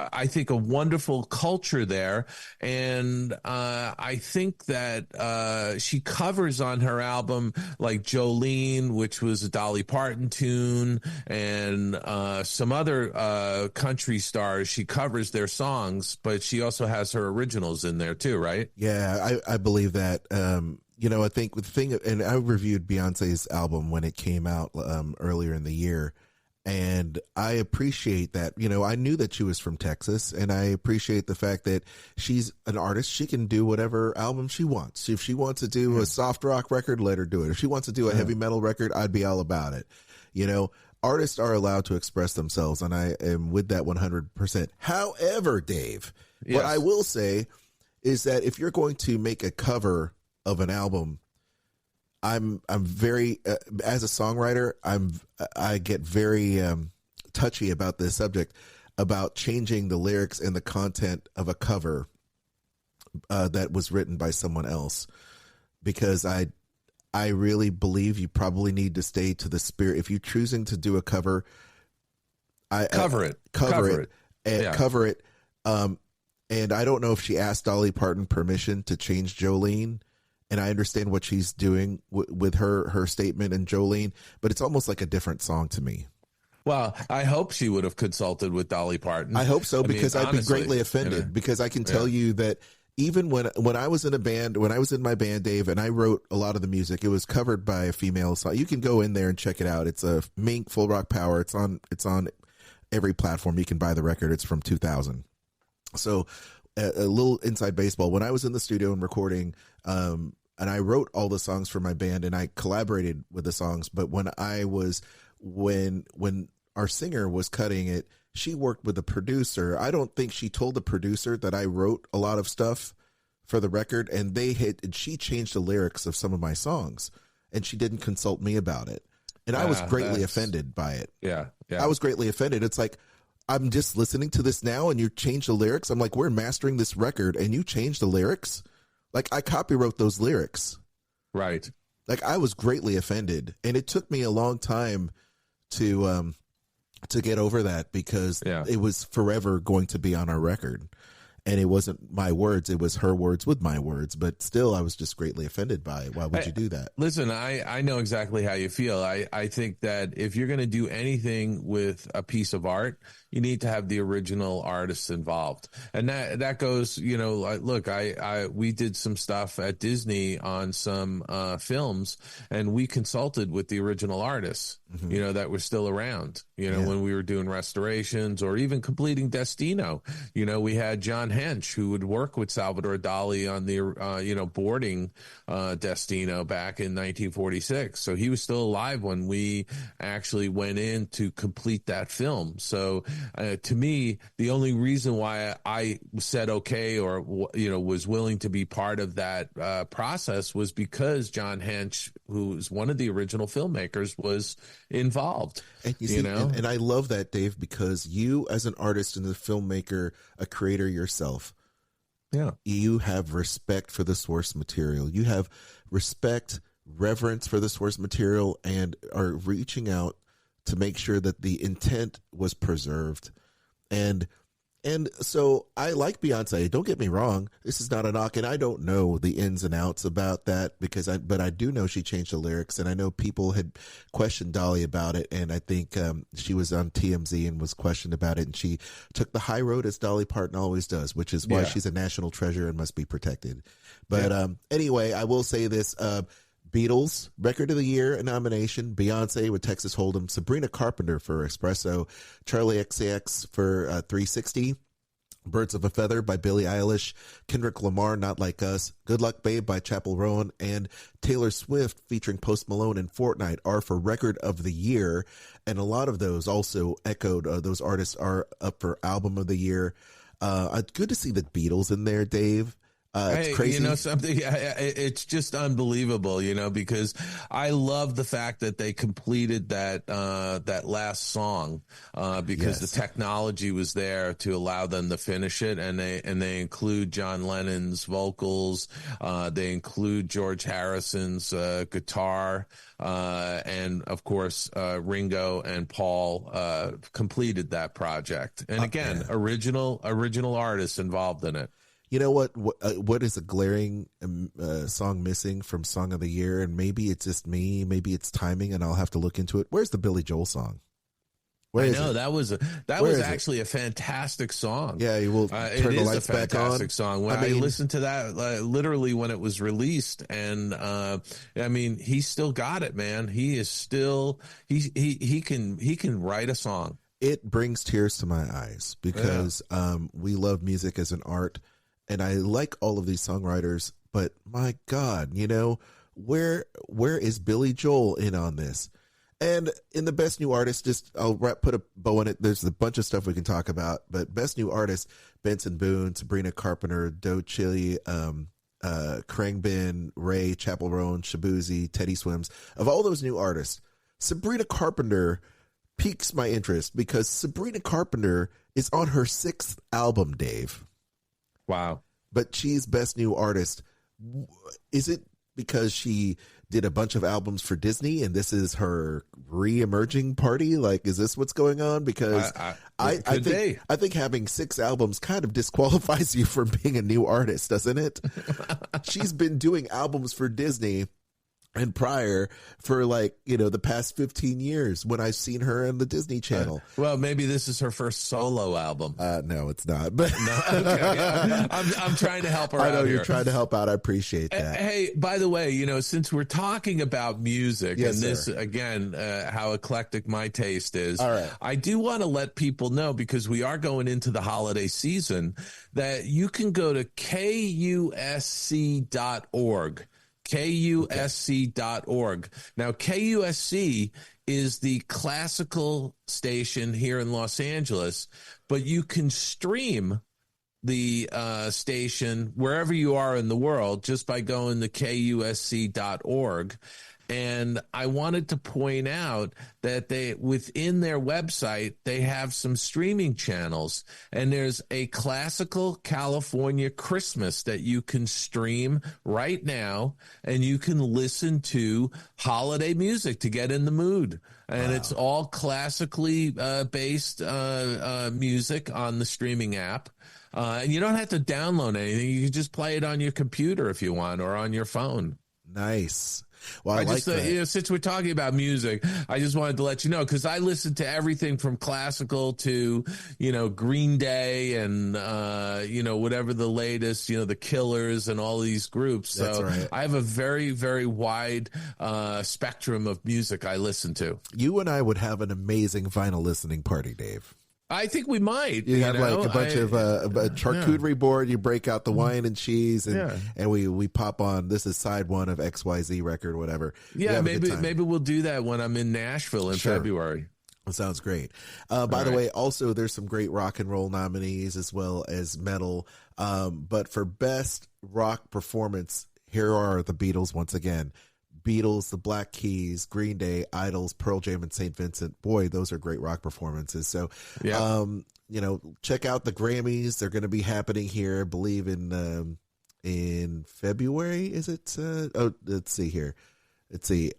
I think a wonderful culture there. And I think that she covers on her album like Jolene, which was a Dolly Parton tune, and some other country stars. She covers their songs, but she also has her originals in there too, right? Yeah, I believe that. I think the thing, and I reviewed Beyonce's album when it came out earlier in the year, and I appreciate that. I knew that she was from Texas, and I appreciate the fact that she's an artist. She can do whatever album she wants. If she wants to do a soft rock record, let her do it. If she wants to do a heavy metal record, I'd be all about it. Artists are allowed to express themselves, and I am with that 100%. However, Dave, what I will say is that if you're going to make a cover of an album, I'm very as a songwriter, I get very touchy about this subject about changing the lyrics and the content of a cover that was written by someone else, because I really believe you probably need to stay to the spirit. If you're choosing to do a cover, cover it. And I don't know if she asked Dolly Parton permission to change Jolene. And I understand what she's doing with her statement and Jolene, but it's almost like a different song to me. Well, I hope she would have consulted with Dolly Parton. I hope so, because I'd be greatly offended, because I can tell you that even when I was in a band, when I was in my band, Dave, and I wrote a lot of the music, it was covered by a female. So you can go in there and check it out. It's a Mink Full Rock Power. It's on every platform. You can buy the record. It's from 2000. So a little inside baseball. When I was in the studio and recording, and I wrote all the songs for my band, and I collaborated with the songs. But when our singer was cutting it, she worked with the producer. I don't think she told the producer that I wrote a lot of stuff for the record, and she changed the lyrics of some of my songs, and she didn't consult me about it. And I was greatly offended by it. Yeah. I was greatly offended. It's like, I'm just listening to this now and you change the lyrics. I'm like, we're mastering this record and you change the lyrics. Like, I copywrote those lyrics. Right. Like, I was greatly offended, and it took me a long time to get over that, because it was forever going to be on our record. And it wasn't my words, it was her words with my words, but still I was just greatly offended by it. Why would you do that? Listen, I know exactly how you feel. I think that if you're going to do anything with a piece of art, you need to have the original artists involved. And that goes, look, we did some stuff at Disney on some films, and we consulted with the original artists, that were still around, when we were doing restorations or even completing Destino. We had John Hench, who would work with Salvador Dali on the, boarding Destino back in 1946. So he was still alive when we actually went in to complete that film. So to me, the only reason why I said okay, or, was willing to be part of that process, was because John Hench, who was one of the original filmmakers, was involved. And and I love that, Dave, because you, as an artist and a filmmaker, a creator yourself, you have respect for the source material. You have respect, reverence for the source material, and are reaching out to make sure that the intent was preserved. And so I like Beyonce. Don't get me wrong. This is not a knock, and I don't know the ins and outs about that, but I do know she changed the lyrics, and I know people had questioned Dolly about it, and I think she was on TMZ and was questioned about it, and she took the high road, as Dolly Parton always does, which is why she's a national treasure and must be protected. But anyway, I will say this. Beatles, Record of the Year nomination. Beyonce with Texas Hold'em. Sabrina Carpenter for Espresso. Charlie XCX for 360. Birds of a Feather by Billie Eilish. Kendrick Lamar, Not Like Us. Good Luck Babe by Chappell Roan. And Taylor Swift featuring Post Malone and Fortnite are for Record of the Year. And a lot of those also echoed, those artists are up for Album of the Year. Good to see the Beatles in there, Dave. It's crazy. You know something? It's just unbelievable, because I love the fact that they completed that last song because the technology was there to allow them to finish it, and they include John Lennon's vocals, they include George Harrison's guitar, and of course Ringo and Paul completed that project. And again, original artists involved in it. You know what is a glaring song missing from Song of the Year? And maybe it's just me, maybe it's timing, and I'll have to look into it. Where's the Billy Joel song? That was actually a fantastic song. Yeah, you will turn the lights back on. Fantastic song. When I listened to that literally when it was released, and he still got it, man. He is still he can write a song. It brings tears to my eyes because we love music as an art. And I like all of these songwriters, but my God, where is Billy Joel in on this? And in the Best New Artist, I'll put a bow on it. There's a bunch of stuff we can talk about, but Best New Artist, Benson Boone, Sabrina Carpenter, Do Chili, Khruangbin, Ray, Chappell Roan, Shabuzi, Teddy Swims. Of all those new artists, Sabrina Carpenter piques my interest because Sabrina Carpenter is on her 6th album, Dave. Wow. But she's Best New Artist. Is it because she did a bunch of albums for Disney and this is her re-emerging party? Like, is this what's going on? Because I think having 6 albums kind of disqualifies you from being a new artist, doesn't it? She's been doing albums for Disney and prior for the past 15 years when I've seen her on the Disney Channel. Well, maybe this is her first solo album. No, it's not. But no? Okay, yeah. I'm trying to help her out. I know you're trying to help out. I appreciate that. Hey, by the way, since we're talking about music, yes, and this sir. again, how eclectic my taste is, all right. I do want to let people know, because we are going into the holiday season, that you can go to KUSC.org. KUSC.org. Now, KUSC is the classical station here in Los Angeles, but you can stream the station wherever you are in the world just by going to KUSC.org. And I wanted to point out that within their website, they have some streaming channels, and there's a classical California Christmas that you can stream right now, and you can listen to holiday music to get in the mood. And It's all classically based music on the streaming app. And you don't have to download anything. You can just play it on your computer if you want, or on your phone. Nice. Well, I like that. Since we're talking about music, I just wanted to let you know, because I listen to everything from classical to, Green Day and, whatever the latest, the Killers and all these groups. So That's right. I have a very, very wide spectrum of music I listen to. You and I would have an amazing vinyl listening party, Dave. I think we might. You have like a bunch of a charcuterie board. You break out the wine and cheese, and we pop on. This is side one of XYZ record, whatever. Yeah, maybe we'll do that when I'm in Nashville in February. That sounds great. By the way, also there's some great rock and roll nominees as well as metal. But for best rock performance, here are the Beatles once again. Beatles, the Black Keys, Green Day, Idols, Pearl Jam, and St. Vincent. Boy, those are great rock performances. So, check out the Grammys. They're going to be happening here, I believe, in February. Is it? Let's see here. Let's see.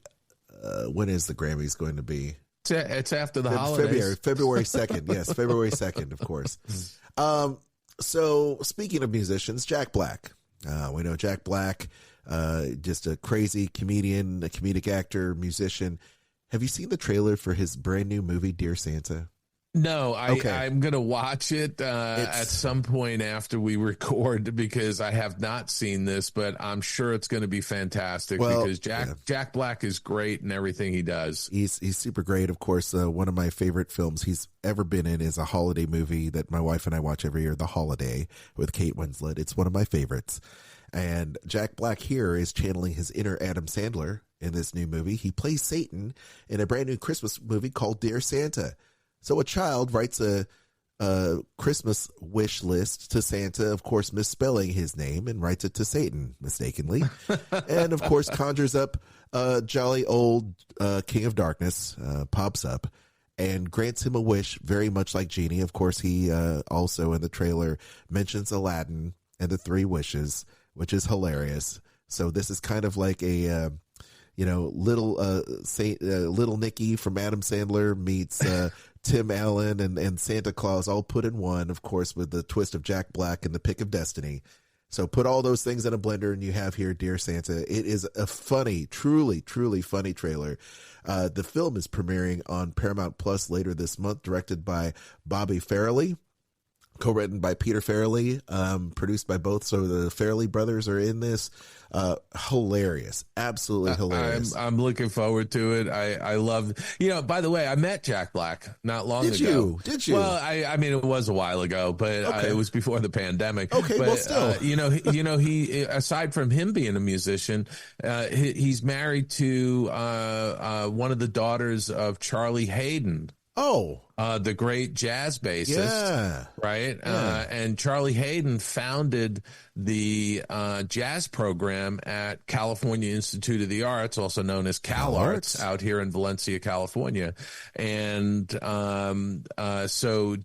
When is the Grammys going to be? It's after the holidays. February 2nd. Yes, February 2nd, of course. So, speaking of musicians, Jack Black. We know Jack Black. Just a crazy comedian, a comedic actor, musician. Have you seen the trailer for his brand new movie, Dear Santa? No, Okay. I'm going to watch it at some point after we record because I have not seen this, but I'm sure it's going to be fantastic because Jack Black is great in everything he does. He's super great. Of course, one of my favorite films he's ever been in is a holiday movie that my wife and I watch every year, The Holiday, with Kate Winslet. It's one of my favorites. And Jack Black here is channeling his inner Adam Sandler in this new movie. He plays Satan in a brand new Christmas movie called Dear Santa. So a child writes a Christmas wish list to Santa, of course, misspelling his name, and writes it to Satan mistakenly. And, of course, conjures up a jolly old King of Darkness, pops up, and grants him a wish very much like Genie. Of course, he also in the trailer mentions Aladdin and the three wishes, which is hilarious. So this is kind of like a, little Nicky from Adam Sandler meets Tim Allen and Santa Claus all put in one, of course, with the twist of Jack Black and the pick of destiny. So put all those things in a blender and you have here Dear Santa. It is a funny, truly, truly funny trailer. The film is premiering on Paramount Plus later this month, directed by Bobby Farrelly, co-written by Peter Farrelly, produced by both. So the Farrelly brothers are in this. Hilarious. Absolutely hilarious. I'm looking forward to it. I love, by the way, I met Jack Black not long ago. Did you? Well, I mean, it was a while ago, but it was before the pandemic. Okay. But, well, still, he, aside from him being a musician, he's married to, one of the daughters of Charlie Hayden. Oh, the great jazz bassist, right? Yeah. And Charlie Hayden founded the jazz program at California Institute of the Arts, also known as CalArts, out here in Valencia, California. And so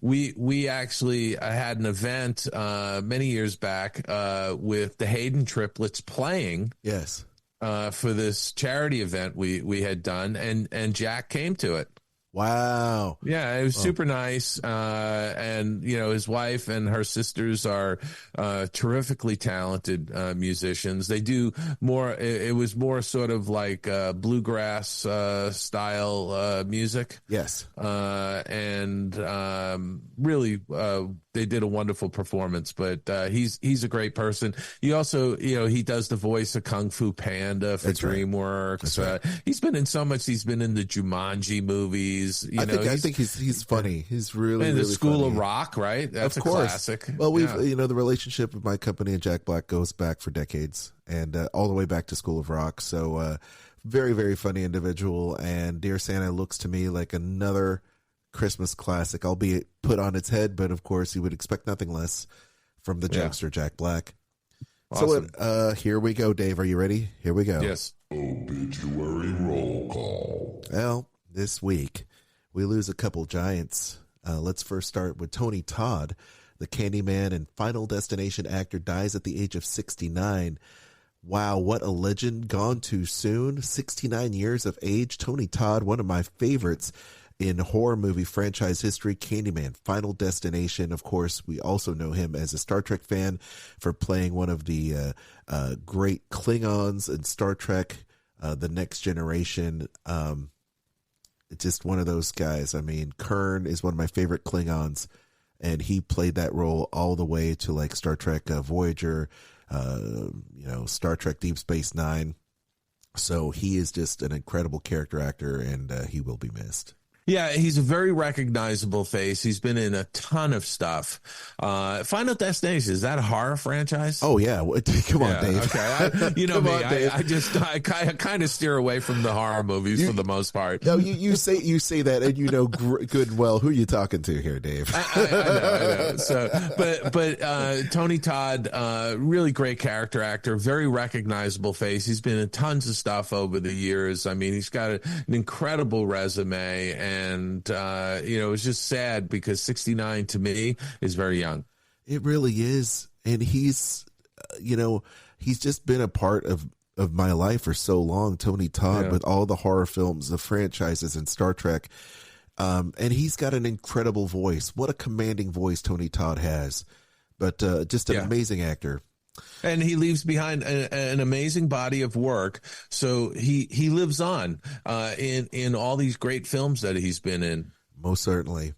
we actually had an event many years back with the Hayden triplets playing. Yes. For this charity event we had done, and Jack came to it. Wow. Yeah, it was super nice. And, his wife and her sisters are terrifically talented musicians. They do more, it was more sort of like bluegrass style music. Yes. And really, they did a wonderful performance, but he's a great person. He also, he does the voice of Kung Fu Panda for DreamWorks. Right. He's been in so much. He's been in the Jumanji movies. I think he's funny. He's really, in the really School funny. of Rock, right? That's of course. A classic. Well, the relationship of my company and Jack Black goes back for decades, and all the way back to School of Rock. So, very, very funny individual. And Dear Santa looks to me like another Christmas classic, albeit put on its head. But of course, you would expect nothing less from the jokester Jack Black. Awesome. So, here we go, Dave. Are you ready? Here we go. Yes. Obituary roll call. Well, this week we lose a couple giants. Let's first start with Tony Todd, the Candyman and Final Destination actor, dies at the age of 69. Wow, what a legend, gone too soon. 69 years of age. Tony Todd, one of my favorites in horror movie franchise history. Candyman, Final Destination. Of course, we also know him as a Star Trek fan for playing one of the great Klingons in Star Trek, The Next Generation. Just one of those guys. I mean, Kern is one of my favorite Klingons, and he played that role all the way to like Star Trek Voyager, Star Trek Deep Space Nine. So he is just an incredible character actor, and he will be missed. Yeah, he's a very recognizable face. He's been in a ton of stuff. Final Destination, is that a horror franchise? Oh, yeah. Come on, Dave. Okay. I kind of steer away from the horror movies for the most part. No, you say that, and good and well who you talking to here, Dave. I know. So, but Tony Todd, really great character actor, very recognizable face. He's been in tons of stuff over the years. I mean, he's got an incredible resume, and it's just sad because 69 to me is very young. It really is. And he's just been a part of my life for so long, Tony Todd, with all the horror films, the franchises, and Star Trek. And he's got an incredible voice. What a commanding voice Tony Todd has. But just an amazing actor. And he leaves behind an amazing body of work. So he lives on in all these great films that he's been in. Most certainly.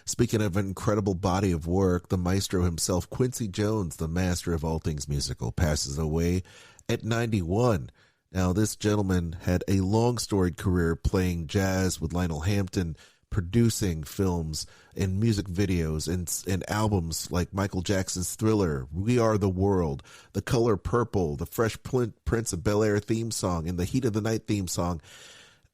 Speaking of an incredible body of work, the maestro himself, Quincy Jones, the master of all things musical, passes away at 91. Now, this gentleman had a long storied career playing jazz with Lionel Hampton, producing films and music videos and albums like Michael Jackson's Thriller, We Are the World, The Color Purple, the Fresh Prince of Bel-Air theme song, and the Heat of the Night theme song.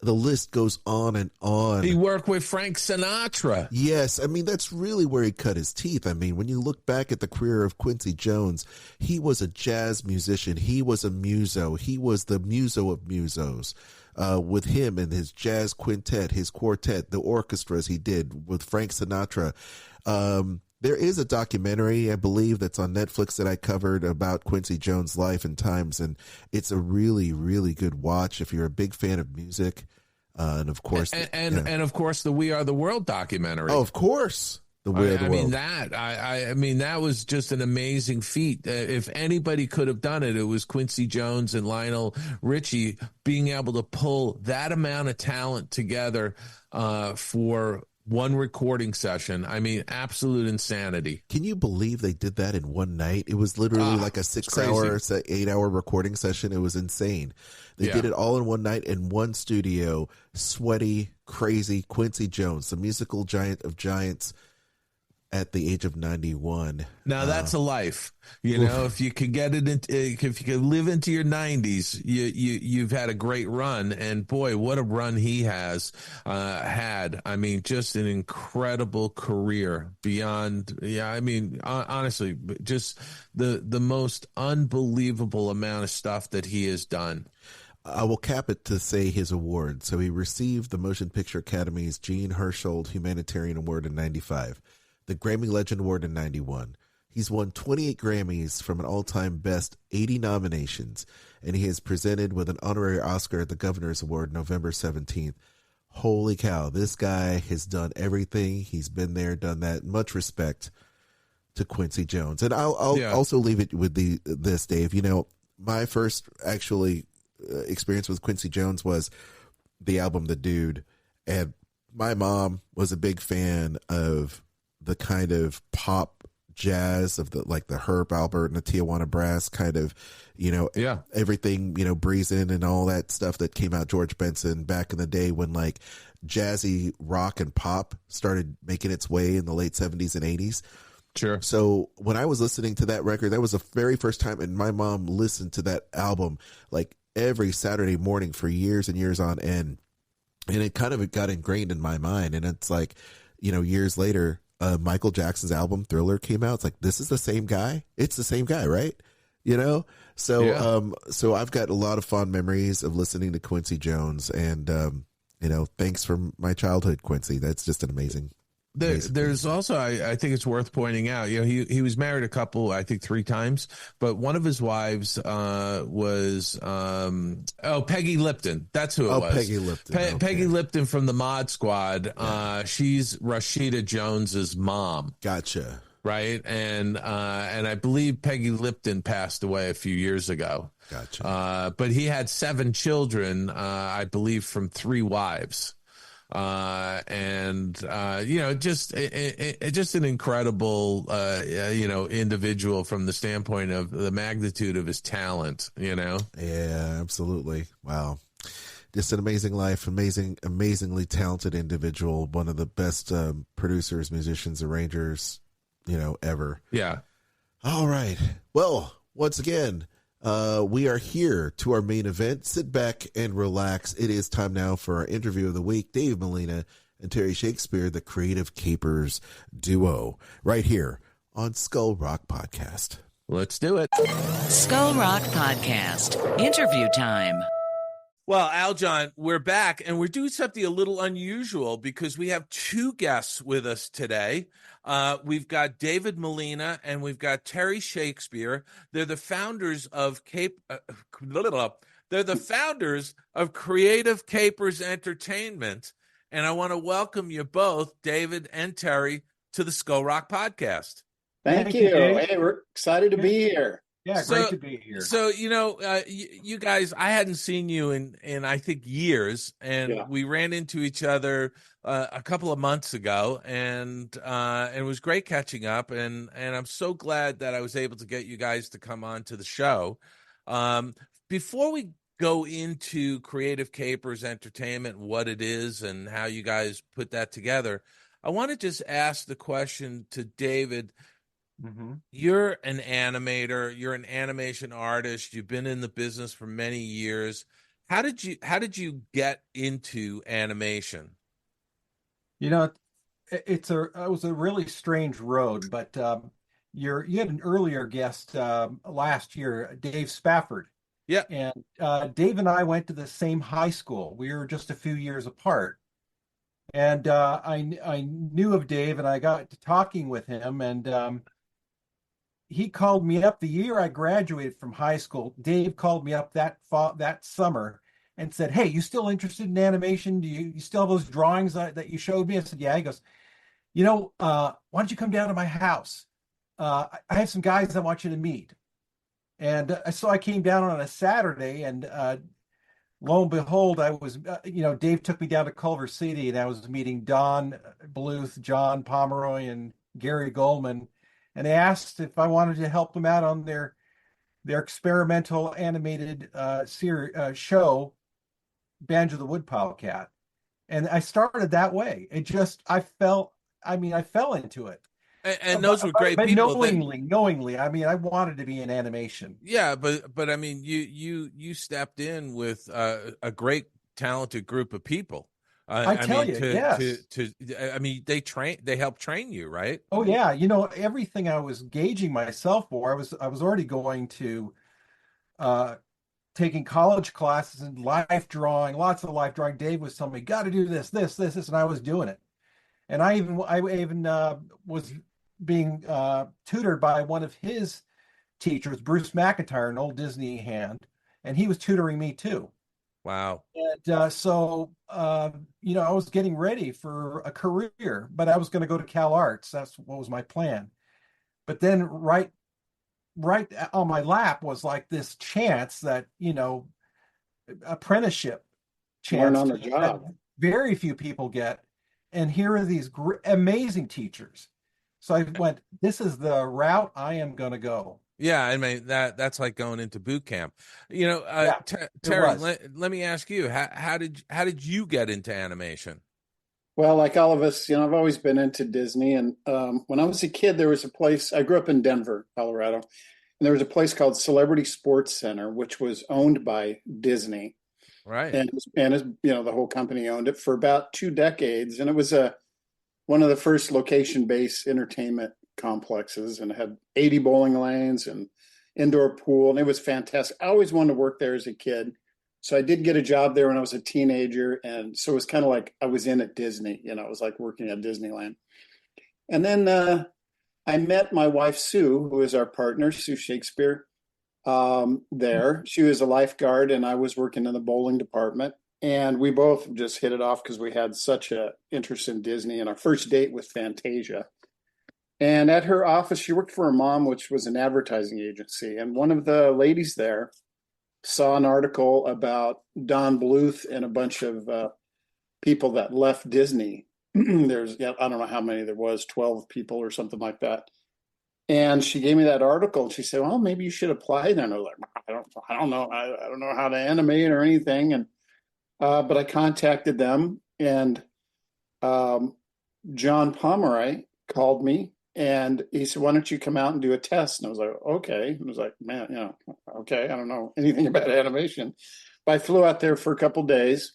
The list goes on and on. He worked with Frank Sinatra. Yes. I mean, that's really where he cut his teeth. I mean, when you look back at the career of Quincy Jones, he was a jazz musician. He was a muso. He was the muso of musos. With him and his jazz quintet, his quartet, the orchestras he did with Frank Sinatra. There is a documentary, I believe, that's on Netflix that I covered about Quincy Jones' life and times, and it's a really, really good watch if you're a big fan of music. And of course, and of course, the We Are the World documentary. Oh, of course. The Way of the World. I mean, that was just an amazing feat. If anybody could have done it, it was Quincy Jones and Lionel Richie being able to pull that amount of talent together for one recording session. I mean, absolute insanity. Can you believe they did that in one night? It was literally like a 6-hour, 8-hour recording session. It was insane. They did it all in one night in one studio. Sweaty, crazy Quincy Jones, the musical giant of giants, at the age of 91. Now that's a life, you know. If you could get it if you could live into your 90s, you've had a great run. And boy, what a run he has had. I mean, just an incredible career beyond. Yeah, I mean, honestly, just the most unbelievable amount of stuff that he has done. I will cap it to say his award. So he received the Motion Picture Academy's Jean Hersholt Humanitarian Award in 95. The Grammy Legend Award in 91. He's won 28 Grammys from an all-time best 80 nominations, and he is presented with an honorary Oscar at the Governor's Award November 17th. Holy cow, this guy has done everything. He's been there, done that. Much respect to Quincy Jones. And I'll also leave it with this, Dave. You know, my first actually experience with Quincy Jones was the album The Dude, and my mom was a big fan of the kind of pop jazz of the Herb Alpert and the Tijuana Brass kind of, you know, everything, you know, Breeze In and all that stuff that came out, George Benson, back in the day when like jazzy rock and pop started making its way in the late 70s and 80s. Sure. So when I was listening to that record, that was the very first time, and my mom listened to that album like every Saturday morning for years and years on end. And it kind of got ingrained in my mind. And it's like, you know, years later, Michael Jackson's album Thriller came out. It's like, this is the same guy. It's the same guy, right? You know? So, so I've got a lot of fond memories of listening to Quincy Jones, and, you know, thanks for my childhood, Quincy. That's just an amazing. There's also, I think it's worth pointing out, you know, he was married a couple, I think 3 times, but one of his wives was Peggy Lipton. That's who it was. Peggy Lipton. Peggy Lipton from the Mod Squad. She's Rashida Jones's mom. Gotcha. Right, and I believe Peggy Lipton passed away a few years ago. Gotcha. But he had 7 children, I believe, from 3 wives. You know, just an incredible, you know, individual from the standpoint of the magnitude of his talent, you know? Yeah, absolutely. Wow. Just an amazing life, amazingly talented individual, one of the best producers, musicians, arrangers, you know, ever. Yeah. All right. Well, once again, we are here to our main event. Sit back and relax. It is time now for our interview of the week. Dave Molina and Terry Shakespeare, the Creative Capers duo, right here on Skull Rock Podcast. Let's do it. Skull Rock Podcast. Interview time. Well, Aljon, we're back, and we're doing something a little unusual because we have 2 guests with us today. We've got David Molina and we've got Terry Shakespeare. They're the founders of Creative Capers Entertainment, and I want to welcome you both, David and Terry, to the Skull Rock Podcast. Thank you. Hey, we're excited to be here. Yeah, great to be here. So, you guys, I hadn't seen you in I think years, and we ran into each other a couple of months ago, and it was great catching up, and I'm so glad that I was able to get you guys to come on to the show. Before we go into Creative Capers Entertainment, what it is and how you guys put that together, I want to just ask the question to David. Mm-hmm. You're an animator, you're an animation artist, you've been in the business for many years. How did you get into animation? It was a really strange road, but you had an earlier guest last year, Dave Spafford. Yeah. And Dave and I went to the same high school. We were just a few years apart. And I knew of Dave, and I got to talking with him, and he called me up the year I graduated from high school. Dave called me up that summer and said, "Hey, you still interested in animation? Do you still have those drawings that you showed me?" I said, "Yeah." He goes, why don't you come down to my house? I have some guys I want you to meet." And so I came down on a Saturday, and lo and behold, I was, Dave took me down to Culver City, and I was meeting Don Bluth, John Pomeroy, and Gary Goldman. And they asked if I wanted to help them out on their experimental animated show, Banjo the Woodpile Cat. And I started that way. I fell into it. And those were great but people. Knowingly, I wanted to be in animation. Yeah, but I mean, you stepped in with a great, talented group of people. Yes. They helped train you, right? Oh yeah, everything I was gauging myself for, I was already going to taking college classes in life drawing, lots of life drawing. Dave was telling me, "Got to do this, and I was doing it. And I even was being tutored by one of his teachers, Bruce McIntyre, an old Disney hand, and he was tutoring me too. Wow. And I was getting ready for a career, but I was going to go to Cal Arts. That's what was my plan. But then right on my lap was like this chance that, apprenticeship chance. Learn on the job. Very few people get. And here are these amazing teachers. So I went, this is the route I am going to go. Yeah, I mean that's like going into boot camp. Terry, let me ask you, how did you get into animation? Well, like all of us, I've always been into Disney. And when I was a kid, there was a place, I grew up in Denver, Colorado, and there was a place called Celebrity Sports Center, which was owned by Disney. Right. And the whole company owned it for about 2 decades. And it was one of the first location-based entertainment complexes, and it had 80 bowling lanes and indoor pool, and it was fantastic. I always wanted to work there as a kid, so I did get a job there when I was a teenager, and so it was kind of like I was in at Disney. It was like working at Disneyland. And then I met my wife Sue, who is our partner, Sue Shakespeare. There, she was a lifeguard, and I was working in the bowling department, and we both just hit it off because we had such an interest in Disney. And our first date was Fantasia. And at her office, she worked for her mom, which was an advertising agency. And one of the ladies there saw an article about Don Bluth and a bunch of people that left Disney. I don't know how many there was, 12 people or something like that. And she gave me that article, and she said, "Well, maybe you should apply." Then I was like, I don't know. I don't know how to animate or anything. And but I contacted them, and John Pomeroy called me. And he said, "Why don't you come out and do a test?" And I was like, "Okay." I was like, "Man, okay, I don't know anything about animation." But I flew out there for a couple of days,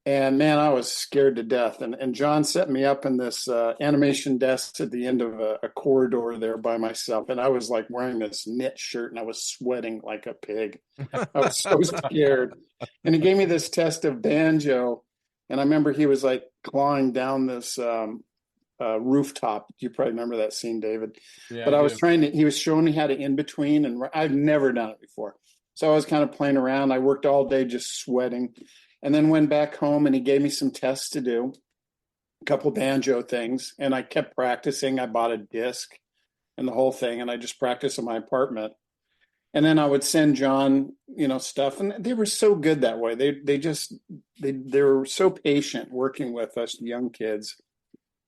and man, I was scared to death. And John set me up in this animation desk at the end of a corridor there by myself. And I was like wearing this knit shirt, and I was sweating like a pig. I was so scared. And he gave me this test of banjo. And I remember he was like clawing down this rooftop. You probably remember that scene, David. Yeah, but he was showing me how to in between, and I've never done it before. So I was kind of playing around. I worked all day just sweating, and then went back home, and he gave me some tests to do, a couple banjo things, and I kept practicing. I bought a disc and the whole thing, and I just practiced in my apartment. And then I would send John, stuff, and they were so good that way. They were so patient working with us young kids.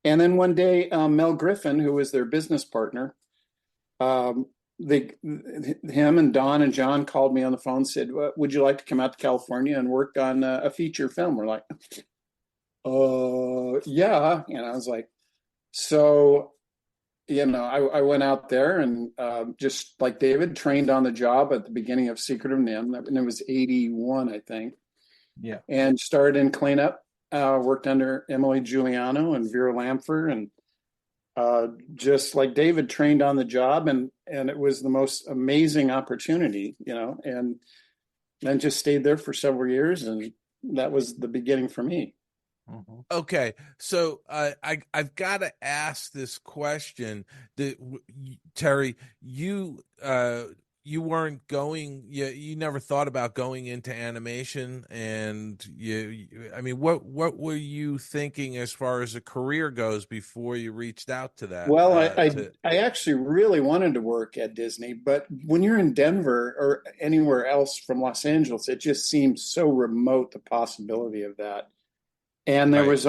And then one day, Mel Griffin, who was their business partner, him and Don and John called me on the phone and said, would you like to come out to California and work on a feature film? We're like, yeah. And I was like, so, I went out there and just like David, trained on the job at the beginning of Secret of NIMH, and it was 81, I think. Yeah. And started in cleanup, worked under Emily Giuliano and Vera Lamfer, and just like David, trained on the job, and it was the most amazing opportunity, and then just stayed there for several years, and that was the beginning for me. Okay, so I've got to ask this question. Terry, you weren't going. You never thought about going into animation, and what were you thinking as far as a career goes before you reached out to that? Well, I actually really wanted to work at Disney, but when you're in Denver or anywhere else from Los Angeles, it just seems so remote, the possibility of that. And there was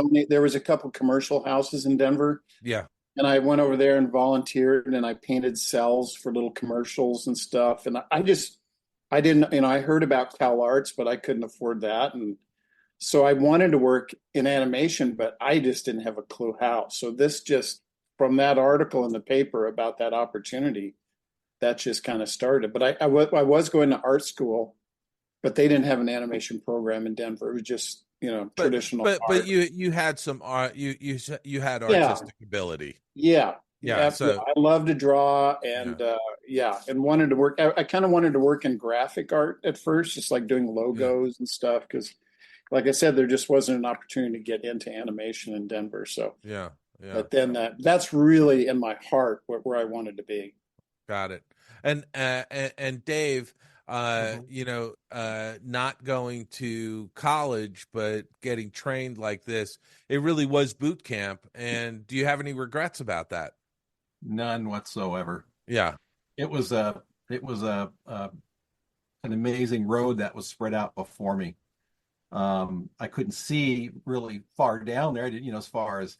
a couple commercial houses in Denver. Yeah. And I went over there and volunteered, and I painted cells for little commercials and stuff. And I didn't, I heard about Cal Arts, but I couldn't afford that. And so I wanted to work in animation, but I just didn't have a clue how. So this just, from that article in the paper about that opportunity, that just kind of started. But I was going to art school, but they didn't have an animation program in Denver. It was just, traditional art. But you had some art. You had artistic ability. Yeah. So I love to draw, and and wanted to work. I kind of wanted to work in graphic art at first, just like doing logos and stuff, because, like I said, there just wasn't an opportunity to get into animation in Denver. So but then that's really in my heart where I wanted to be. Got it. And Dave, not going to college, but getting trained like this, it really was boot camp. And do you have any regrets about that? None whatsoever. Yeah. It was an amazing road that was spread out before me. I couldn't see really far down there. I didn't, as far as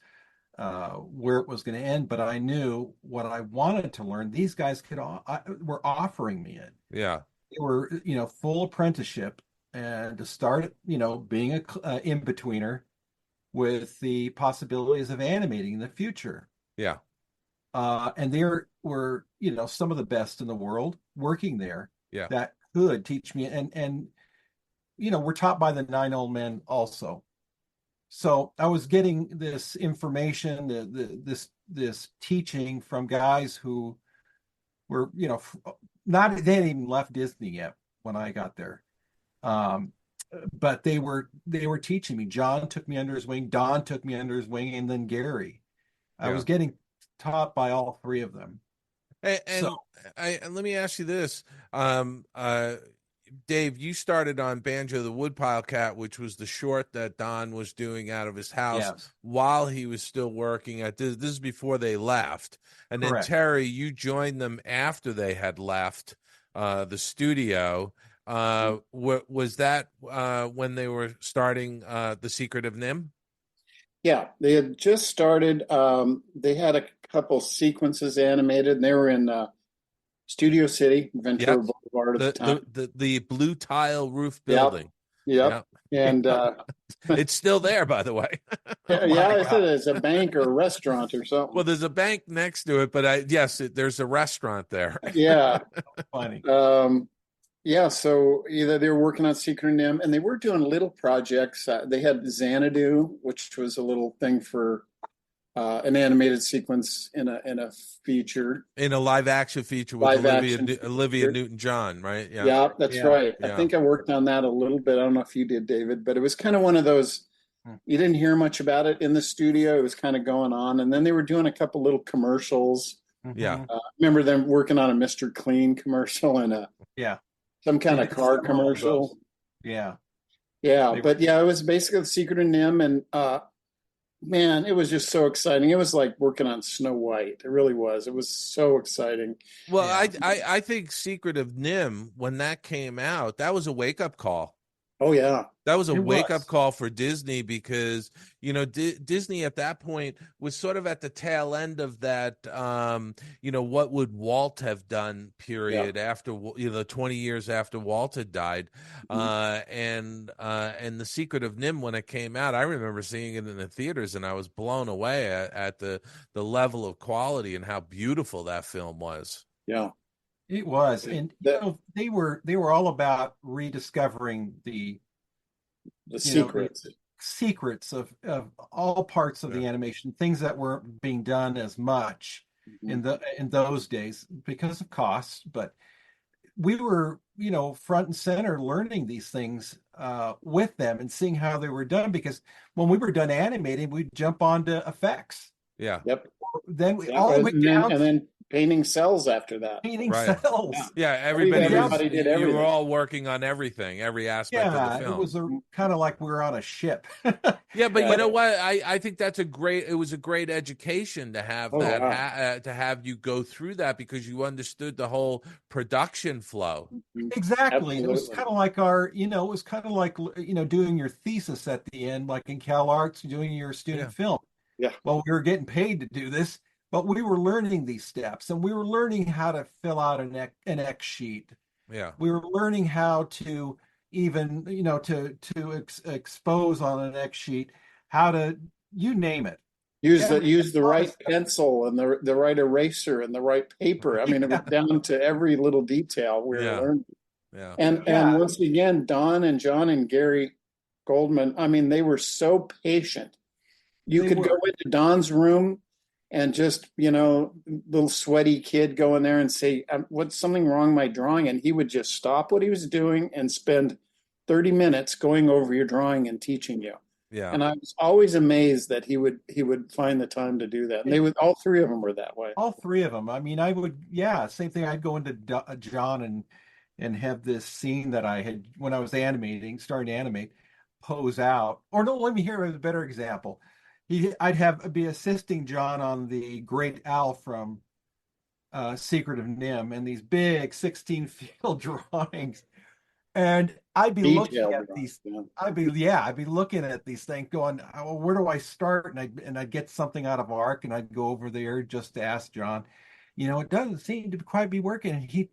where it was going to end, but I knew what I wanted to learn. These guys were offering me it. Yeah. They were, full apprenticeship, and to start, being a in-betweener with the possibilities of animating in the future. Yeah. And there were, some of the best in the world working there. Yeah. That could teach me, and we're taught by the 9 old men also. So I was getting this information, this teaching from guys who were, they hadn't even left Disney yet when I got there. But they were teaching me. John took me under his wing, Don took me under his wing, and then Gary. I was getting taught by all three of them. And let me ask you this. Dave, you started on Banjo the Woodpile Cat, which was the short that Don was doing out of his house while he was still working at this. This is before they left. And then Terry, you joined them after they had left the studio. Was that when they were starting The Secret of NIMH? Yeah, they had just started. They had a couple sequences animated, and they were in Studio City, Ventura Boulevard at the time. The blue tile roof building. Yep. And it's still there, by the way. I said it's a bank or a restaurant or something. Well, there's a bank next to it, but there's a restaurant there. Yeah. Funny. So either they were working on Secret of NIMH, and they were doing little projects. They had Xanadu, which was a little thing for an animated sequence in a feature, in a live action feature with Olivia Newton-John, right? Yeah, that's right. I think I worked on that a little bit. I don't know if you did, David, but it was kind of one of those. You didn't hear much about it in the studio. It was kind of going on, and then they were doing a couple little commercials. Yeah, remember them working on a Mr. Clean commercial and some kind of car commercial. Yeah. But it was basically The Secret of NIMH, and man, it was just so exciting. It was like working on Snow White. It really was. It was so exciting. Well, I think Secret of Nim, when that came out, that was a wake-up call. Oh, yeah. That was a It wake-up was. call for Disney because, Disney at that point was sort of at the tail end of that, what would Walt have done period after, 20 years after Walt had died. And The Secret of Nim, when it came out, I remember seeing it in the theaters and I was blown away at the level of quality and how beautiful that film was. Yeah. It was. And they were all about rediscovering the secrets. Secrets of all parts of the animation, things that weren't being done as much in those days because of costs. But we were, front and center learning these things with them and seeing how they were done, because when we were done animating, we'd jump onto effects. Yeah. Yep. Then we all the way down, and then painting cells after that. painting cells. Yeah, everybody did everything. You were all working on everything, every aspect of the film. It was kind of like we were on a ship. Yeah, but you know what? I think it was a great education to have to have you go through that, because you understood the whole production flow. Exactly. It was kind of like doing your thesis at the end, like in Cal Arts, doing your student film. Yeah. Well, we were getting paid to do this, but we were learning these steps, and we were learning how to fill out an X sheet. Yeah. We were learning how to even, expose on an X sheet, how to, you name it. Use the right pencil and the right eraser and the right paper. I mean, it was down to every little detail we were learning. Yeah. And once again, Don and John and Gary Goldman, I mean, they were so patient. You could go into Don's room and just, little sweaty kid go in there and say, what's something wrong with my drawing? And he would just stop what he was doing and spend 30 minutes going over your drawing and teaching you. Yeah. And I was always amazed that he would find the time to do that. And all three of them were that way. All three of them. I mean, same thing. I'd go into John and have this scene that I had when I was starting to animate, pose out. Or no, let me hear a better example. I'd be assisting John on the Great Owl from Secret of Nim, and these big 16 field drawings, and I'd be looking at these. I'd be looking at these things, going, oh, "Where do I start?" And I'd get something out of ARC, and I'd go over there just to ask John. It doesn't seem to quite be working. And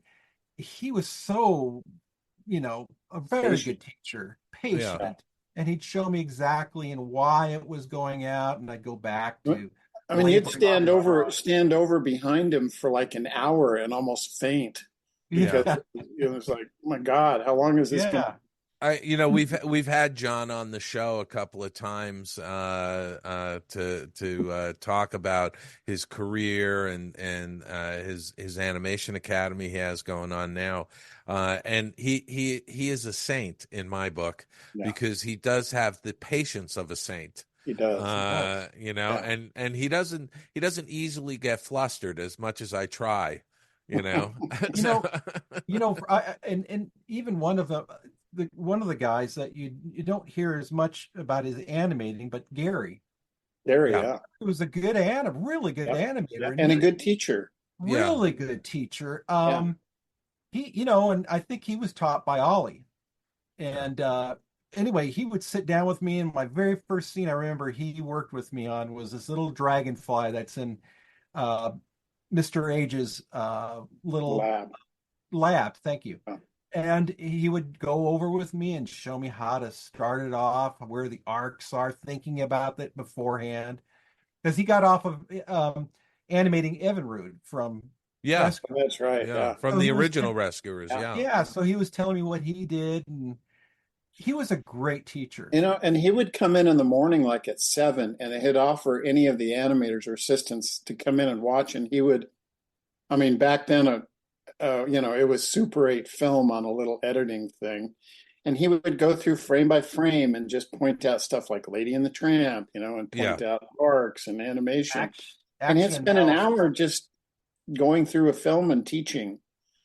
he was so, a very good teacher, patient. Yeah. And he'd show me exactly and why it was going out, and I'd go back to. I mean, you'd stand over behind him for like an hour and almost faint. Because it's like, oh my God, how long is this going? We've had John on the show a couple of times to talk about his career and his animation academy he has going on now. And he is a saint in my book, because he does have the patience of a saint. He does. And he doesn't easily get flustered as much as I try. And even one of the guys that you don't hear as much about his animating, but Gary. It was a good really good animator, and a good teacher. Really good teacher. He, and I think he was taught by Ollie. And anyway, he would sit down with me, and my very first scene I remember he worked with me on was this little dragonfly that's in Mr. Age's little lab. Thank you. Oh. And he would go over with me and show me how to start it off, where the arcs are, thinking about it beforehand. Because he got off of animating Evinrude from Rescuers. That's right. Yeah. From the original Rescuers. Yeah. So he was telling me what he did, and he was a great teacher. And he would come in the morning, like at 7, and he'd offer any of the animators or assistants to come in and watch. And he would, back then, it was Super 8 film on a little editing thing. And he would go through frame by frame and just point out stuff like Lady and the Tramp, and point out arcs and animation. And he'd spend an hour just going through a film and teaching.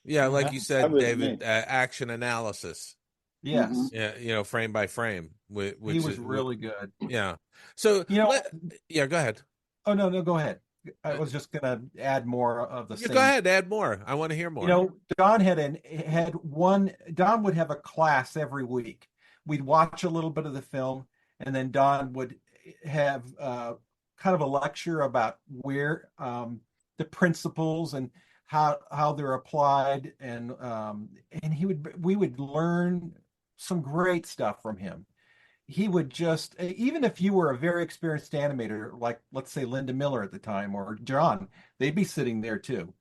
Yeah, like you said, David, action analysis. Yes. Yeah, frame by frame. Which he was really good. Yeah. So, yeah, go ahead. Oh, no, go ahead. I was just going to add more of the same. Go ahead, add more. I want to hear more. Don would have a class every week. We'd watch a little bit of the film, and then Don would have kind of a lecture about where the principles and how they're applied, and we would learn some great stuff from him. He would just, even if you were a very experienced animator, like let's say Linda Miller at the time or John, they'd be sitting there too.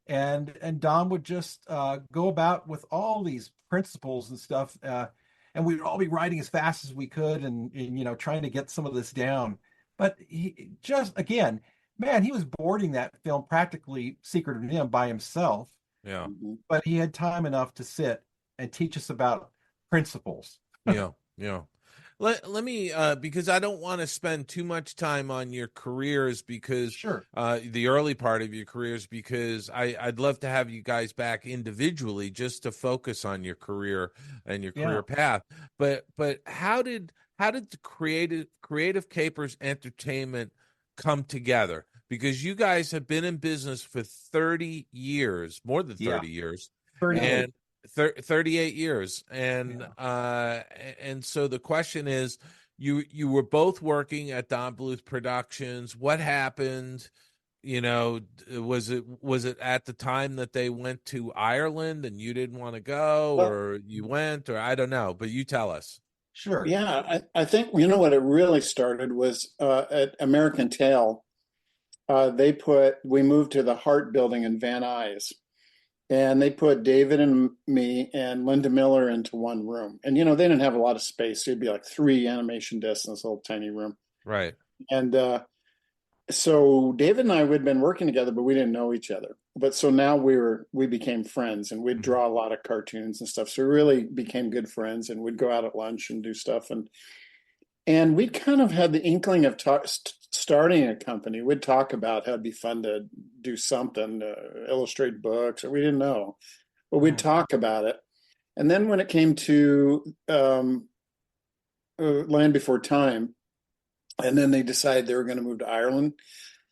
And Don would just go about with all these principles and stuff. And we'd all be writing as fast as we could and trying to get some of this down. But he just, again, man, he was boarding that film practically Secret of NIMH by himself. Yeah. But he had time enough to sit and teach us about principles. Yeah. Let me, because I don't want to spend too much time on your careers, because sure, the early part of your careers, because I'd love to have you guys back individually just to focus on your career and your career path. But how did the Creative Capers Entertainment come together? Because you guys have been in business for 30 years, more than 30 years. 38. 38 years. And so the question is, you were both working at Don Bluth Productions. What happened? Was it at the time that they went to Ireland and you didn't want to go, or you went, or I don't know, but you tell us. Sure. Yeah, I think, what it really started was at American Tail. We moved to the Hart Building in Van Nuys. And they put David and me and Linda Miller into one room. And, they didn't have a lot of space. So it'd be like 3 animation desks in this little tiny room. Right. And so David and I had been working together, but we didn't know each other. But so now we became friends, and we'd draw a lot of cartoons and stuff. So we really became good friends, and we'd go out at lunch and do stuff. And we kind of had the inkling of starting a company. We'd talk about how it'd be fun to do something, illustrate books, or we didn't know, but we'd talk about it. And then when it came to Land Before Time, and then they decided they were going to move to Ireland,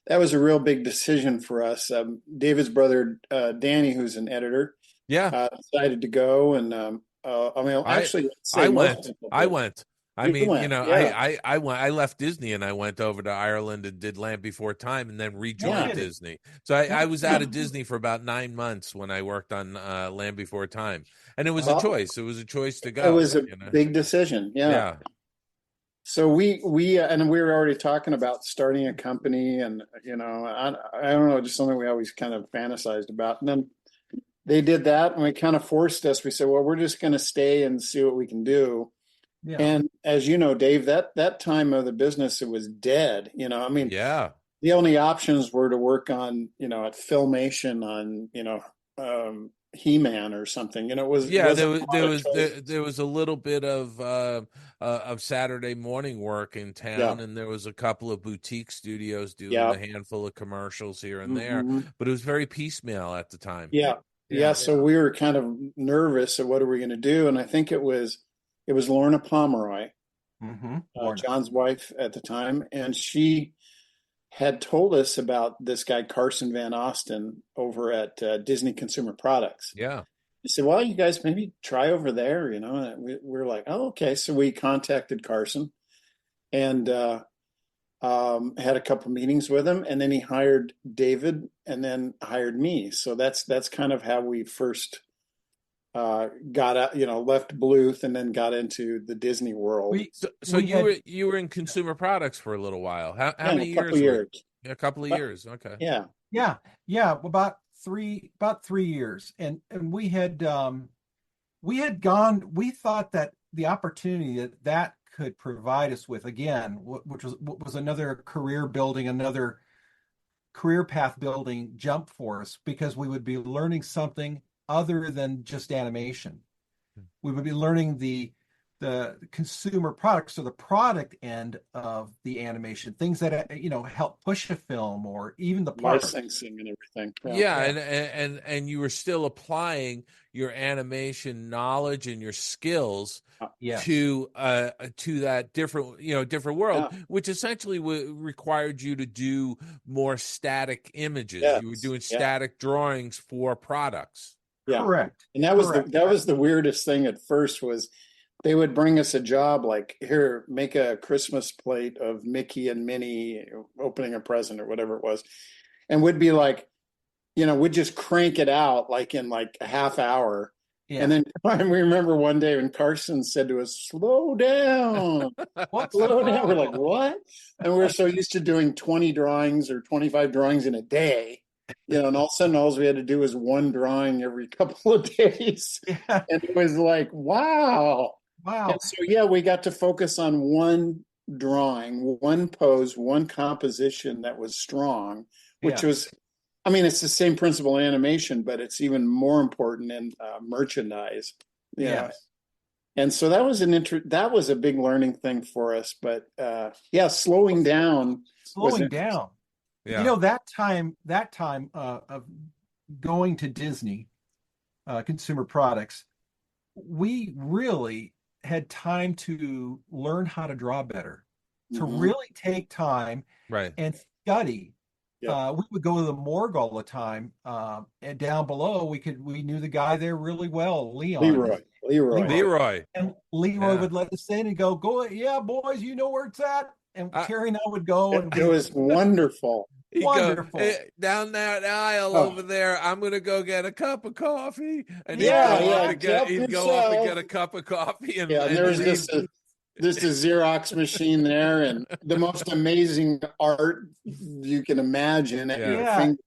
that was a real big decision for us. David's brother, Danny, who's an editor, decided to go. And I went. I mean, I left Disney and I went over to Ireland and did Land Before Time and then rejoined Disney. So I was out of Disney for about 9 months when I worked on Land Before Time. And it was a choice. It was a choice to go. It was a big decision. Yeah. So we were already talking about starting a company, and, I don't know, just something we always kind of fantasized about. And then they did that, and we kind of forced us. We said, well, we're just going to stay and see what we can do. Yeah. And as you know, Dave, that time of the business, it was dead. The only options were to work on, at Filmation on, He-Man or something. It was there was a little bit of Saturday morning work in town, and there was a couple of boutique studios doing a handful of commercials here and there, but it was very piecemeal at the time. Yeah. So we were kind of nervous of what are we going to do, and I think it was Lorna Pomeroy, John's wife at the time, and she had told us about this guy Carson Van Osten over at Disney Consumer Products. Yeah, he said, "Well, you guys maybe try over there." And we're like, "Oh, okay." So we contacted Carson, and had a couple meetings with him, and then he hired David, and then hired me. So that's kind of how we first got out, left Bluth and then got into the Disney world. You were in consumer products for a little while. How many years? A couple of years. Okay. Yeah. About 3 years. And we had gone, we thought that the opportunity that could provide us with, again, which was another career building, another career path building jump for us, because we would be learning something other than just animation. We would be learning the the consumer products, or the product end of the animation, things that help push a film, or even the parts. Licensing and everything. Yeah, and you were still applying your animation knowledge and your skills to that different world, which essentially required you to do more static images. Yes. You were doing static drawings for products. Yeah. Correct. And that was the weirdest thing at first. Was they would bring us a job like, here, make a Christmas plate of Mickey and Minnie opening a present or whatever it was. And we'd be like, we'd just crank it out like in like a half hour. Yeah. And then I remember one day when Carson said to us, slow down. Slow down. We're like, what? And we're so used to doing 20 drawings or 25 drawings in a day. And all of a sudden, all we had to do was one drawing every couple of days. Yeah. And it was like, wow. And so, we got to focus on one drawing, one pose, one composition that was strong, which was, it's the same principle in animation, but it's even more important in merchandise. Yes. And so that was that was a big learning thing for us. But slowing down. Yeah. That time of going to Disney, consumer products, we really had time to learn how to draw better, to really take time and study. Yeah. We would go to the morgue all the time, and down below we knew the guy there really well, Leroy. And Leroy would let us in and go, boys, you know where it's at. And Terry and I would go, and it was wonderful. Wonderful. Go, hey, down that aisle over there, I'm going to go get a cup of coffee. And he'd go up and get a cup of coffee. And there was just a Xerox machine there, and the most amazing art you can imagine at your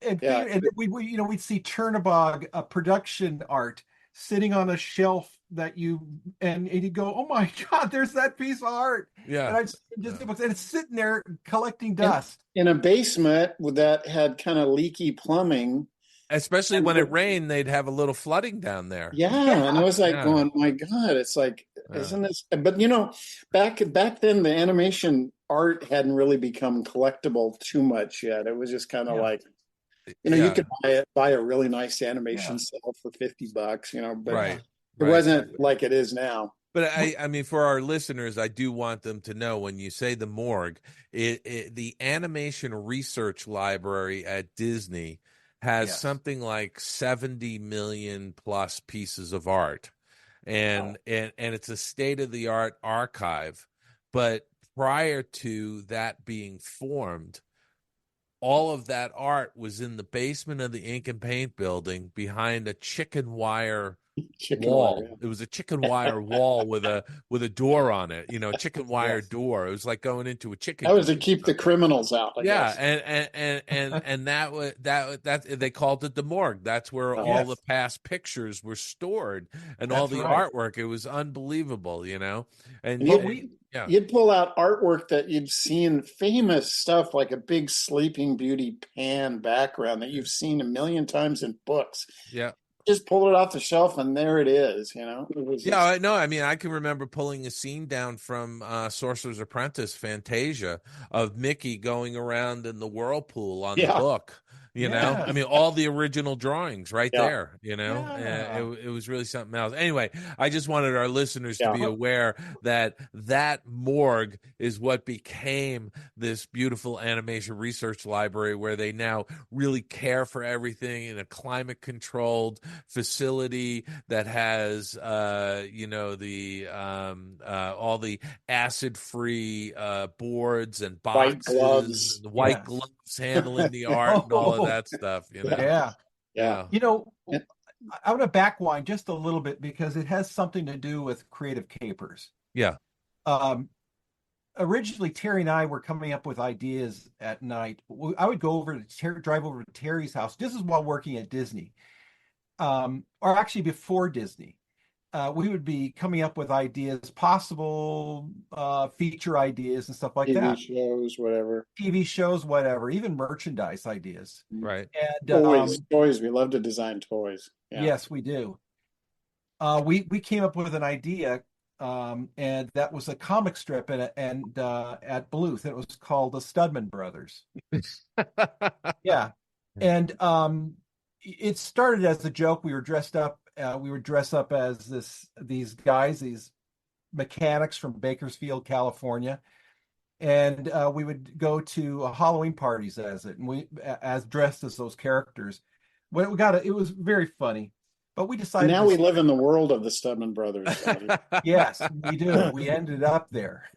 fingertips. And we'd see Chernobog production art sitting on a shelf and you'd go, oh my God, there's that piece of art. Yeah. And it's sitting there collecting dust. In a basement that had kind of leaky plumbing. Especially when it rained, they'd have a little flooding down there. Yeah. And I was like going, my God, it's like, isn't this, but back then the animation art hadn't really become collectable too much yet. It was just kind of like, you could buy a really nice animation cell for $50, but it wasn't like it is now. But I mean, for our listeners, I do want them to know, when you say the morgue, the animation research library at Disney has something like 70 million plus pieces of art, and it's a state-of-the-art archive. But prior to that being formed, all of that art was in the basement of the Ink and Paint building behind a chicken wire wall. It was a chicken wire wall with a door on it, a chicken wire door. It was like going into a chicken. That was to keep the criminals out. I guess. And that they called it the morgue. That's where all the past pictures were stored and all the artwork. It was unbelievable, And you'd pull out artwork that you'd seen, famous stuff like a big Sleeping Beauty pan background that you've seen a million times in books. Yeah. Just pull it off the shelf and there it is, I know. I mean, I can remember pulling a scene down from Sorcerer's Apprentice Fantasia of Mickey going around in the whirlpool on the book. I mean, all the original drawings there, it was really something else. Anyway, I just wanted our listeners to be aware that morgue is what became this beautiful animation research library, where they now really care for everything in a climate controlled facility that has, all the acid free boards and boxes, white gloves handling the art and all of that stuff. I want to backwind just a little bit because it has something to do with Creative Capers. Originally, Terry and I were coming up with ideas at night. I would go drive over to Terry's house. This is while working at Disney, or actually before Disney. We would be coming up with ideas, possible feature ideas and stuff like that. TV shows, whatever, even merchandise ideas. Right. And toys. We love to design toys. Yeah. Yes, we do. we came up with an idea, and that was a comic strip and at Bluth. It was called the Studman Brothers. Yeah, and it started as a joke. We were dressed up. We would dress up as these guys, these mechanics from Bakersfield, California, and we would go to Halloween parties as dressed as those characters. It was very funny, but we decided now we live in the world of the Studman Brothers. Yes, we do. We ended up there.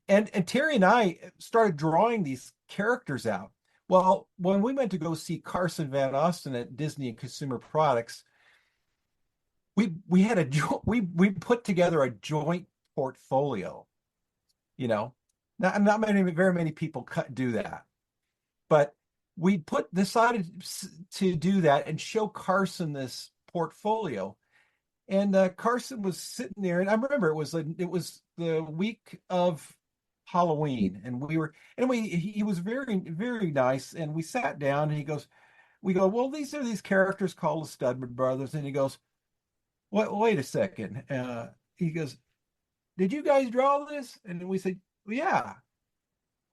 And Terry and I started drawing these characters out. Well, when we went to go see Carson Van Osten at Disney and Consumer Products, we had we put together a joint portfolio. Not very many people do that, but we decided to do that and show Carson this portfolio. And Carson was sitting there, and I remember it was the week of Halloween, and he was very, very nice, and we sat down, and we go, well, these are these characters called the Studman Brothers, and he goes, wait a second, he goes, did you guys draw this? And we said, well, yeah.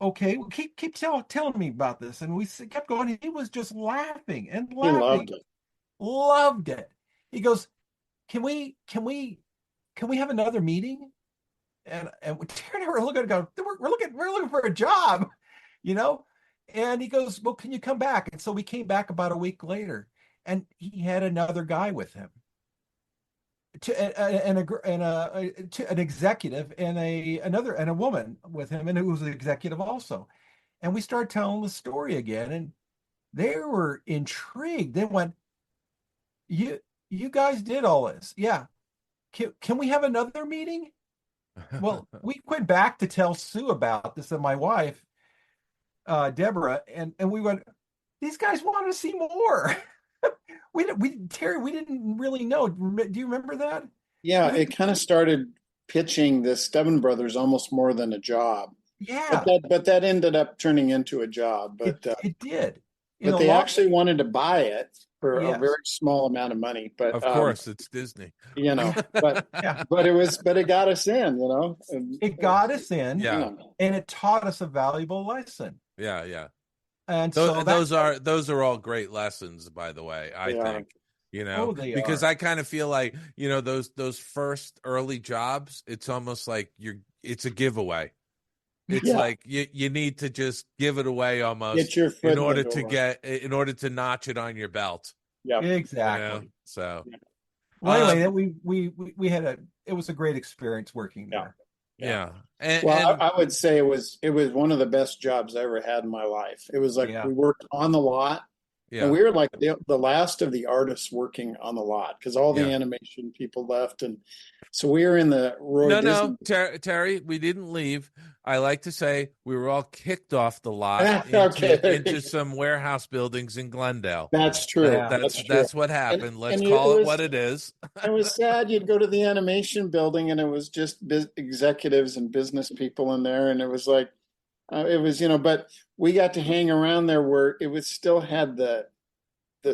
Okay, well, keep telling me about this, and we kept going. He was just laughing and laughing. He loved it. He goes, can we have another meeting? And Terry and I were looking at go, we're looking for a job, And he goes, well, can you come back? And so we came back about a week later, and he had another guy with him, an executive, and a woman with him, and it was an executive also. And we started telling the story again, and they were intrigued. They went, you guys did all this, yeah? Can we have another meeting? Well, we went back to tell Sue about this and my wife, Deborah, and we went, these guys wanted to see more. Terry, we didn't really know. Do you remember that? Yeah, it kind of started pitching the Studman Brothers almost more than a job. Yeah. But that ended up turning into a job. But it did. But they actually wanted to buy it for a very small amount of money. But of course, it's Disney. But it got us in. It got us in. Yeah. And it taught us a valuable lesson. Yeah, yeah. And those are all great lessons, by the way. I think, because I kind of feel like those first early jobs, it's almost like it's a giveaway. It's like you need to just give it away almost get your foot in order to notch it on your belt. Yeah, exactly. So, well, anyway, we had it was a great experience working there. Yeah. I would say it was one of the best jobs I ever had in my life. It was like we worked on the lot. Yeah. And we were like the last of the artists working on the lot because all the animation people left. And so we were in the Roy Disney. Terry, we didn't leave. I like to say we were all kicked off the lot into some warehouse buildings in Glendale. That's true. That's what happened. Let's call it what it is. It was sad. You'd go to the animation building and it was just executives and business people in there. And it was like, but we got to hang around there where it was still had the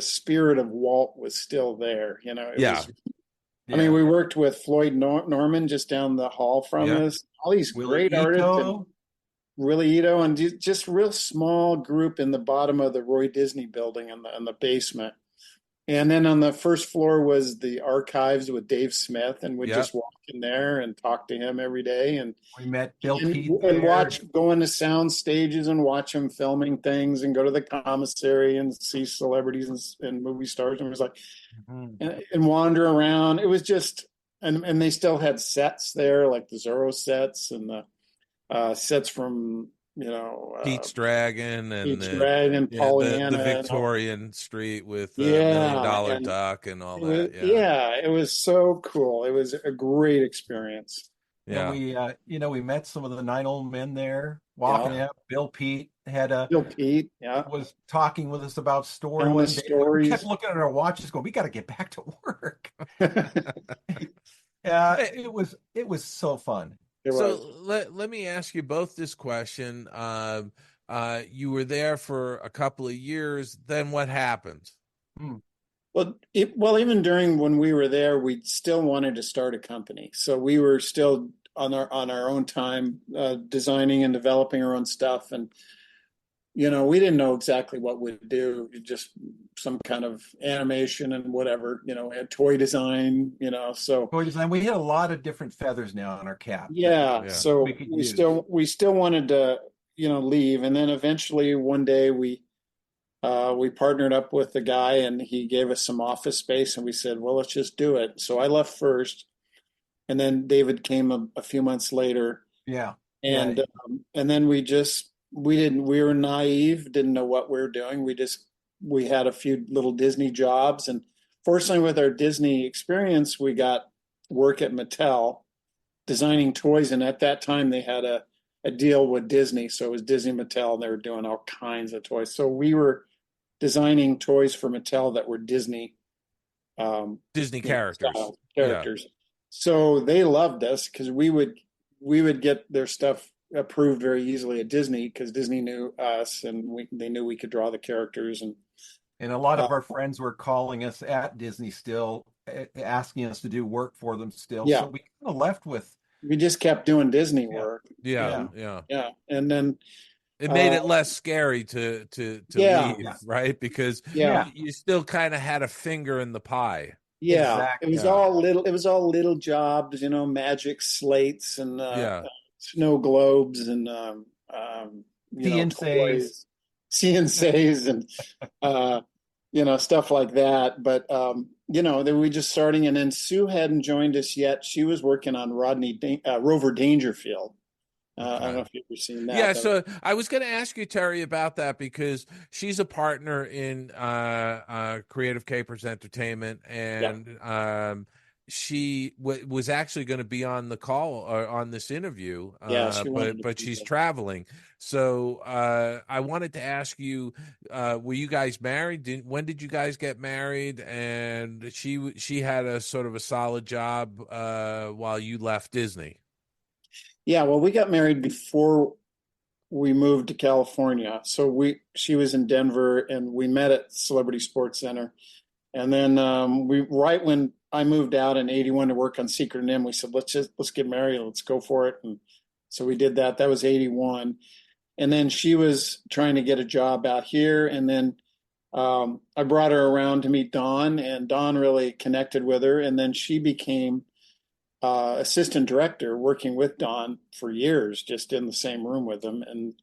spirit of Walt was still there. I mean, we worked with Floyd Norman just down the hall from us. All these great artists, Willie Ito, and just real small group in the bottom of the Roy Disney building in the basement. And then on the first floor was the archives with Dave Smith, and we'd just walk in there and talk to him every day. And we met Bill Pete and go into sound stages and watch him filming things, and go to the commissary and see celebrities and movie stars. And it was like, and wander around. It was just, and they still had sets there, like the Zorro sets and the sets from. Pete's Dragon and Pollyanna, the Victorian Street with the $1 Million Duck and all that. It was so cool. It was a great experience. Yeah, we met some of the 9 Old Men there walking up. Bill Pete was talking with us about stories. We kept looking at our watches, going, "We got to get back to work." It was so fun. So let me ask you both this question. You were there for a couple of years. Then what happened? Well, even during when we were there, we still wanted to start a company. So we were still on our own time, designing and developing our own stuff. And, we didn't know exactly what we'd do, just some kind of animation and whatever, we had toy design, so. Toy design. We had a lot of different feathers now on our cap. Yeah. So we still wanted to, leave. And then eventually one day we partnered up with the guy and he gave us some office space and we said, well, let's just do it. So I left first and then David came a few months later. Yeah. And, and then we were naive, didn't know what we were doing. We had a few little Disney jobs, and fortunately with our Disney experience, we got work at Mattel designing toys. And at that time they had a deal with Disney. So it was Disney Mattel and they were doing all kinds of toys. So we were designing toys for Mattel that were Disney characters. Yeah. So they loved us because we would get their stuff approved very easily at Disney because Disney knew us and they knew we could draw the characters. And a lot of our friends were calling us at Disney still, asking us to do work for them still. Yeah. So we kind of left with. We just kept doing Disney work. Yeah. And then it made it less scary to leave, right? Because you still kind of had a finger in the pie. Yeah, exactly. It was all little jobs, magic slates and snow globes and CNCs and stuff like that. But then we just starting, and then Sue hadn't joined us yet. She was working on Rover Dangerfield. I don't know if you've ever seen that. Yeah, so I was going to ask you, Terry, about that because she's a partner in Creative Capers Entertainment, and she was actually going to be on the call or on this interview, but she's traveling. So I wanted to ask you, were you guys married? When did you guys get married? And she had a sort of a solid job while you left Disney. Yeah, well, we got married before we moved to California. So she was in Denver and we met at Celebrity Sports Center. And then right when I moved out in 81 to work on Secret and M, we said, let's get married. Let's go for it. And so we did that. That was 81. And then she was trying to get a job out here. And then I brought her around to meet Don, and Don really connected with her. And then she became assistant director working with Don for years, just in the same room with him. And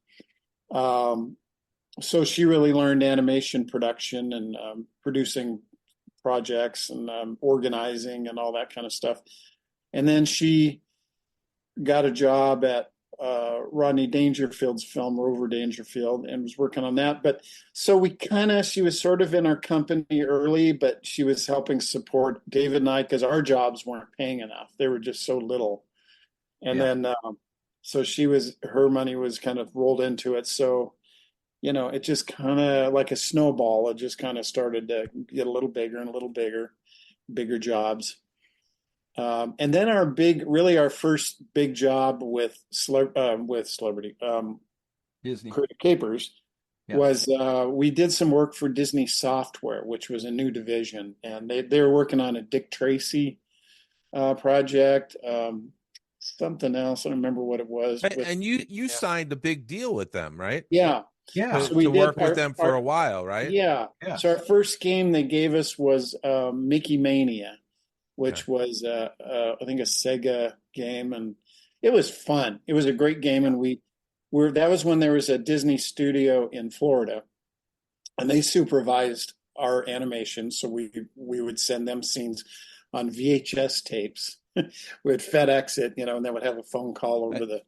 so she really learned animation production and producing projects and organizing and all that kind of stuff. And then she got a job at Rodney Dangerfield's film, Rover Dangerfield, and was working on that. But so she was sort of in our company early, but she was helping support David and I because our jobs weren't paying enough. They were just so little. And then, so her money was kind of rolled into it. So, it just kind of like a snowball. It just kind of started to get a little bigger and a little bigger jobs. And then our first big job with Celebrity Disney Creative Capers was we did some work for Disney Software, which was a new division, and they were working on a Dick Tracy project, something else. I don't remember what it was. And you signed a big deal with them, right? Yeah. So we worked with them for a while, right? Yeah. So our first game they gave us was Mickey Mania, which was I think a Sega game, and it was fun. It was a great game, and that was when there was a Disney studio in Florida, and they supervised our animation. So we would send them scenes on VHS tapes. We'd FedEx it, and then would have a phone call over the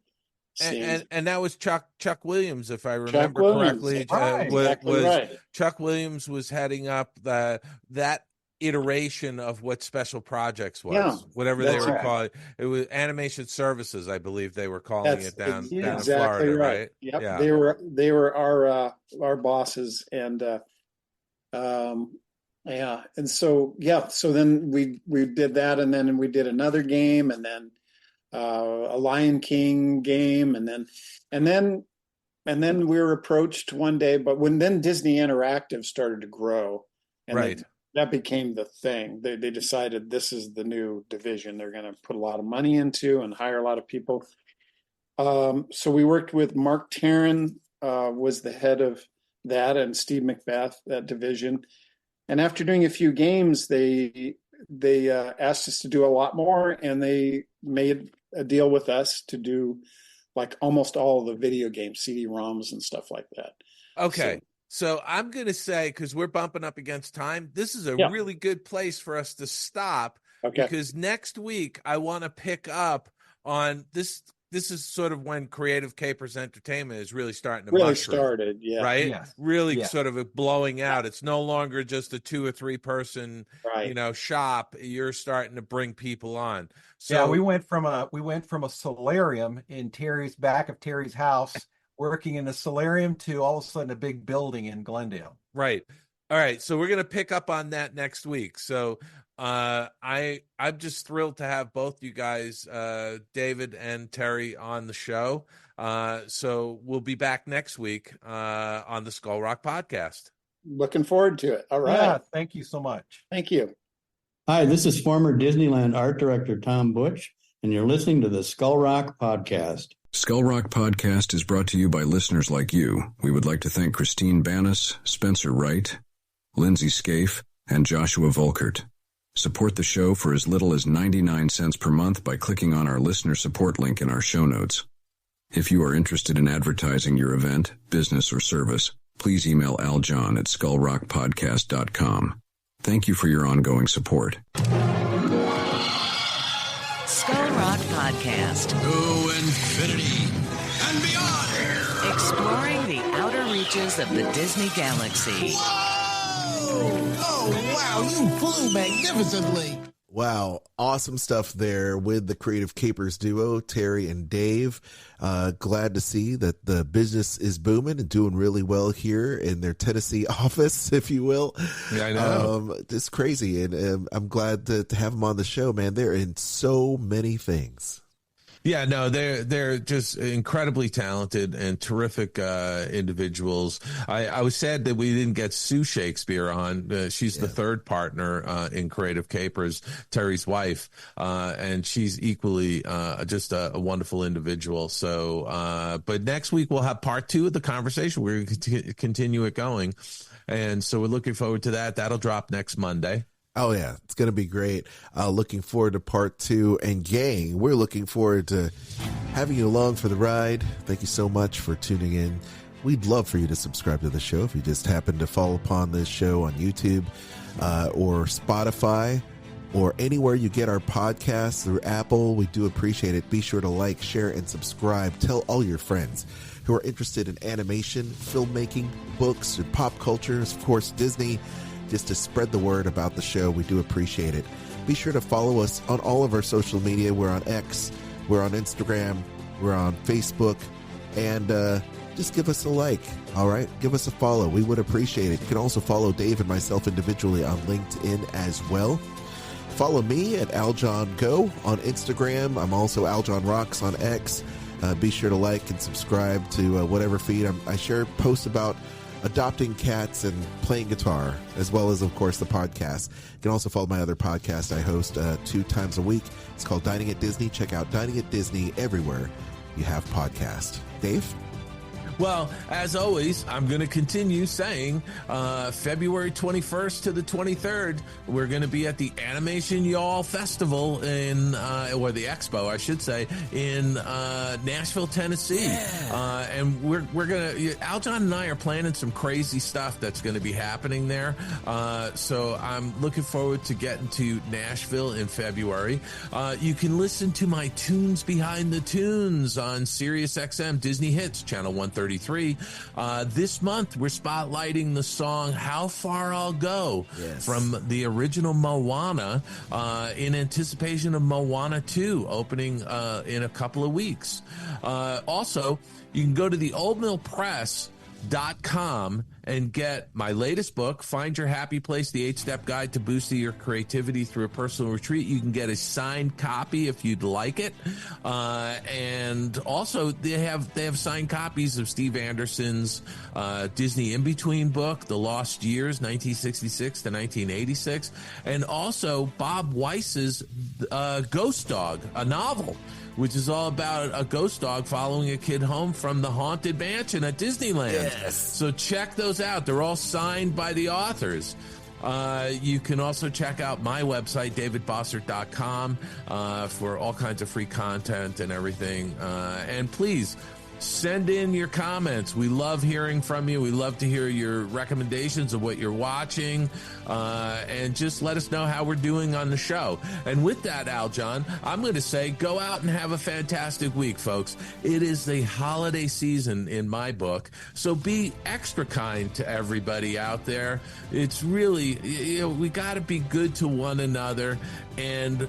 scenes. And that was Chuck Williams, if I remember correctly. Right. Chuck Williams was heading up that iteration of what Special Projects was, whatever they were calling it. It was Animation Services, I believe they were calling it down in Florida, right? Yep. Yeah. They were our bosses, and and so then we did that, and then we did another game, and then a Lion King game, and then we were approached one day, but then Disney Interactive started to grow, and that became the thing. They decided this is the new division they're going to put a lot of money into and hire a lot of people. So we worked with Mark Taryn, was the head of that, and Steve Macbeth, that division. And after doing a few games, they asked us to do a lot more, and they made a deal with us to do like almost all of the video game CD-ROMs and stuff like that. Okay. So I'm going to say, because we're bumping up against time, this is a really good place for us to stop. Okay. Because next week I want to pick up on this. This is sort of when Creative Capers Entertainment is really starting to mushroom, started, right? Yes. Really sort of blowing out. It's no longer just a 2 or 3 person, shop. You're starting to bring people on. So we went from a solarium in Terry's back of Terry's house, working in the solarium, to all of a sudden a big building in Glendale. Right. All right. So we're going to pick up on that next week. So I'm just thrilled to have both you guys, David and Terry, on the show. So we'll be back next week on the Skull Rock podcast. Looking forward to it. All right. Yeah, thank you so much. Thank you. Hi, this is former Disneyland art director Tom Butch, and you're listening to the Skull Rock podcast. Skull Rock Podcast is brought to you by listeners like you. We would like to thank Christine Banas, Spencer Wright, Lindsay Scaife, and Joshua Volkert. Support the show for as little as 99 cents per month by clicking on our listener support link in our show notes. If you are interested in advertising your event, business, or service, please email Aljon at skullrockpodcast.com. Thank you for your ongoing support. Skull Rock Podcast. To infinity and beyond. Exploring the outer reaches of the Disney galaxy. Oh, wow, you flew magnificently. Wow, awesome stuff there with the Creative Capers duo, Terry and Dave. Glad to see that the business is booming and doing really well here in their Tennessee office, if you will. Yeah, I know. It's crazy, and I'm glad to have them on the show, man. They're in so many things. Yeah, no, they're just incredibly talented and terrific individuals. I was sad that we didn't get Sue Shakespeare on. She's the third partner in Creative Capers, Terry's wife, and she's equally just a wonderful individual. So, but next week we'll have part 2 of the conversation. We're going to continue it going, and so we're looking forward to that. That'll drop next Monday. Oh, yeah, it's going to be great. Looking forward to part 2. And gang, we're looking forward to having you along for the ride. Thank you so much for tuning in. We'd love for you to subscribe to the show if you just happen to fall upon this show on YouTube or Spotify or anywhere you get our podcasts, through Apple. We do appreciate it. Be sure to like, share, and subscribe. Tell all your friends who are interested in animation, filmmaking, books, and pop culture, of course, Disney, just to spread the word about the show. We do appreciate it. Be sure to follow us on all of our social media. We're on X, we're on Instagram, we're on Facebook, and just give us a like, all right? Give us a follow. We would appreciate it. You can also follow Dave and myself individually on LinkedIn as well. Follow me at Aljon Go on Instagram. I'm also Aljon Rocks on X. Be sure to like and subscribe to whatever feed. I share posts about adopting cats and playing guitar, as well as, of course, the podcast. You can also follow my other podcast I host 2 times a week. It's called Dining at Disney. Check out Dining at Disney everywhere you have podcasts. Dave? Well, as always, I'm going to continue saying February 21st to the 23rd, we're going to be at the Animation Y'all Festival or the Expo, I should say, in Nashville, Tennessee. Yeah. And we're going to, Aljon and I are planning some crazy stuff that's going to be happening there. So I'm looking forward to getting to Nashville in February. You can listen to my Tunes Behind the Tunes on SiriusXM Disney Hits, channel 133. This month, we're spotlighting the song How Far I'll Go from the original Moana in anticipation of Moana 2 opening in a couple of weeks. Also, you can go to the oldmillpress.com and get my latest book, Find Your Happy Place, the 8-Step Guide to Boosting Your Creativity Through a Personal Retreat. You can get a signed copy if you'd like it. And also they have signed copies of Steve Anderson's Disney In-Between book, The Lost Years, 1966 to 1986. And also Bob Weiss's Ghost Dog, a novel, which is all about a ghost dog following a kid home from the Haunted Mansion at Disneyland. Yes. So check those out. They're all signed by the authors. You can also check out my website, davidbossert.com, for all kinds of free content and everything. And please, send in your comments. We love hearing from you. We love to hear your recommendations of what you're watching, and just let us know how we're doing on the show. And with that, Aljon, I'm going to say go out and have a fantastic week, folks. It is the holiday season in my book, so be extra kind to everybody out there. It's really, we got to be good to one another and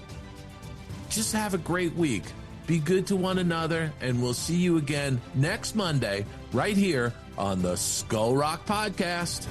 just have a great week. Be good to one another, and we'll see you again next Monday right here on the Skull Rock Podcast.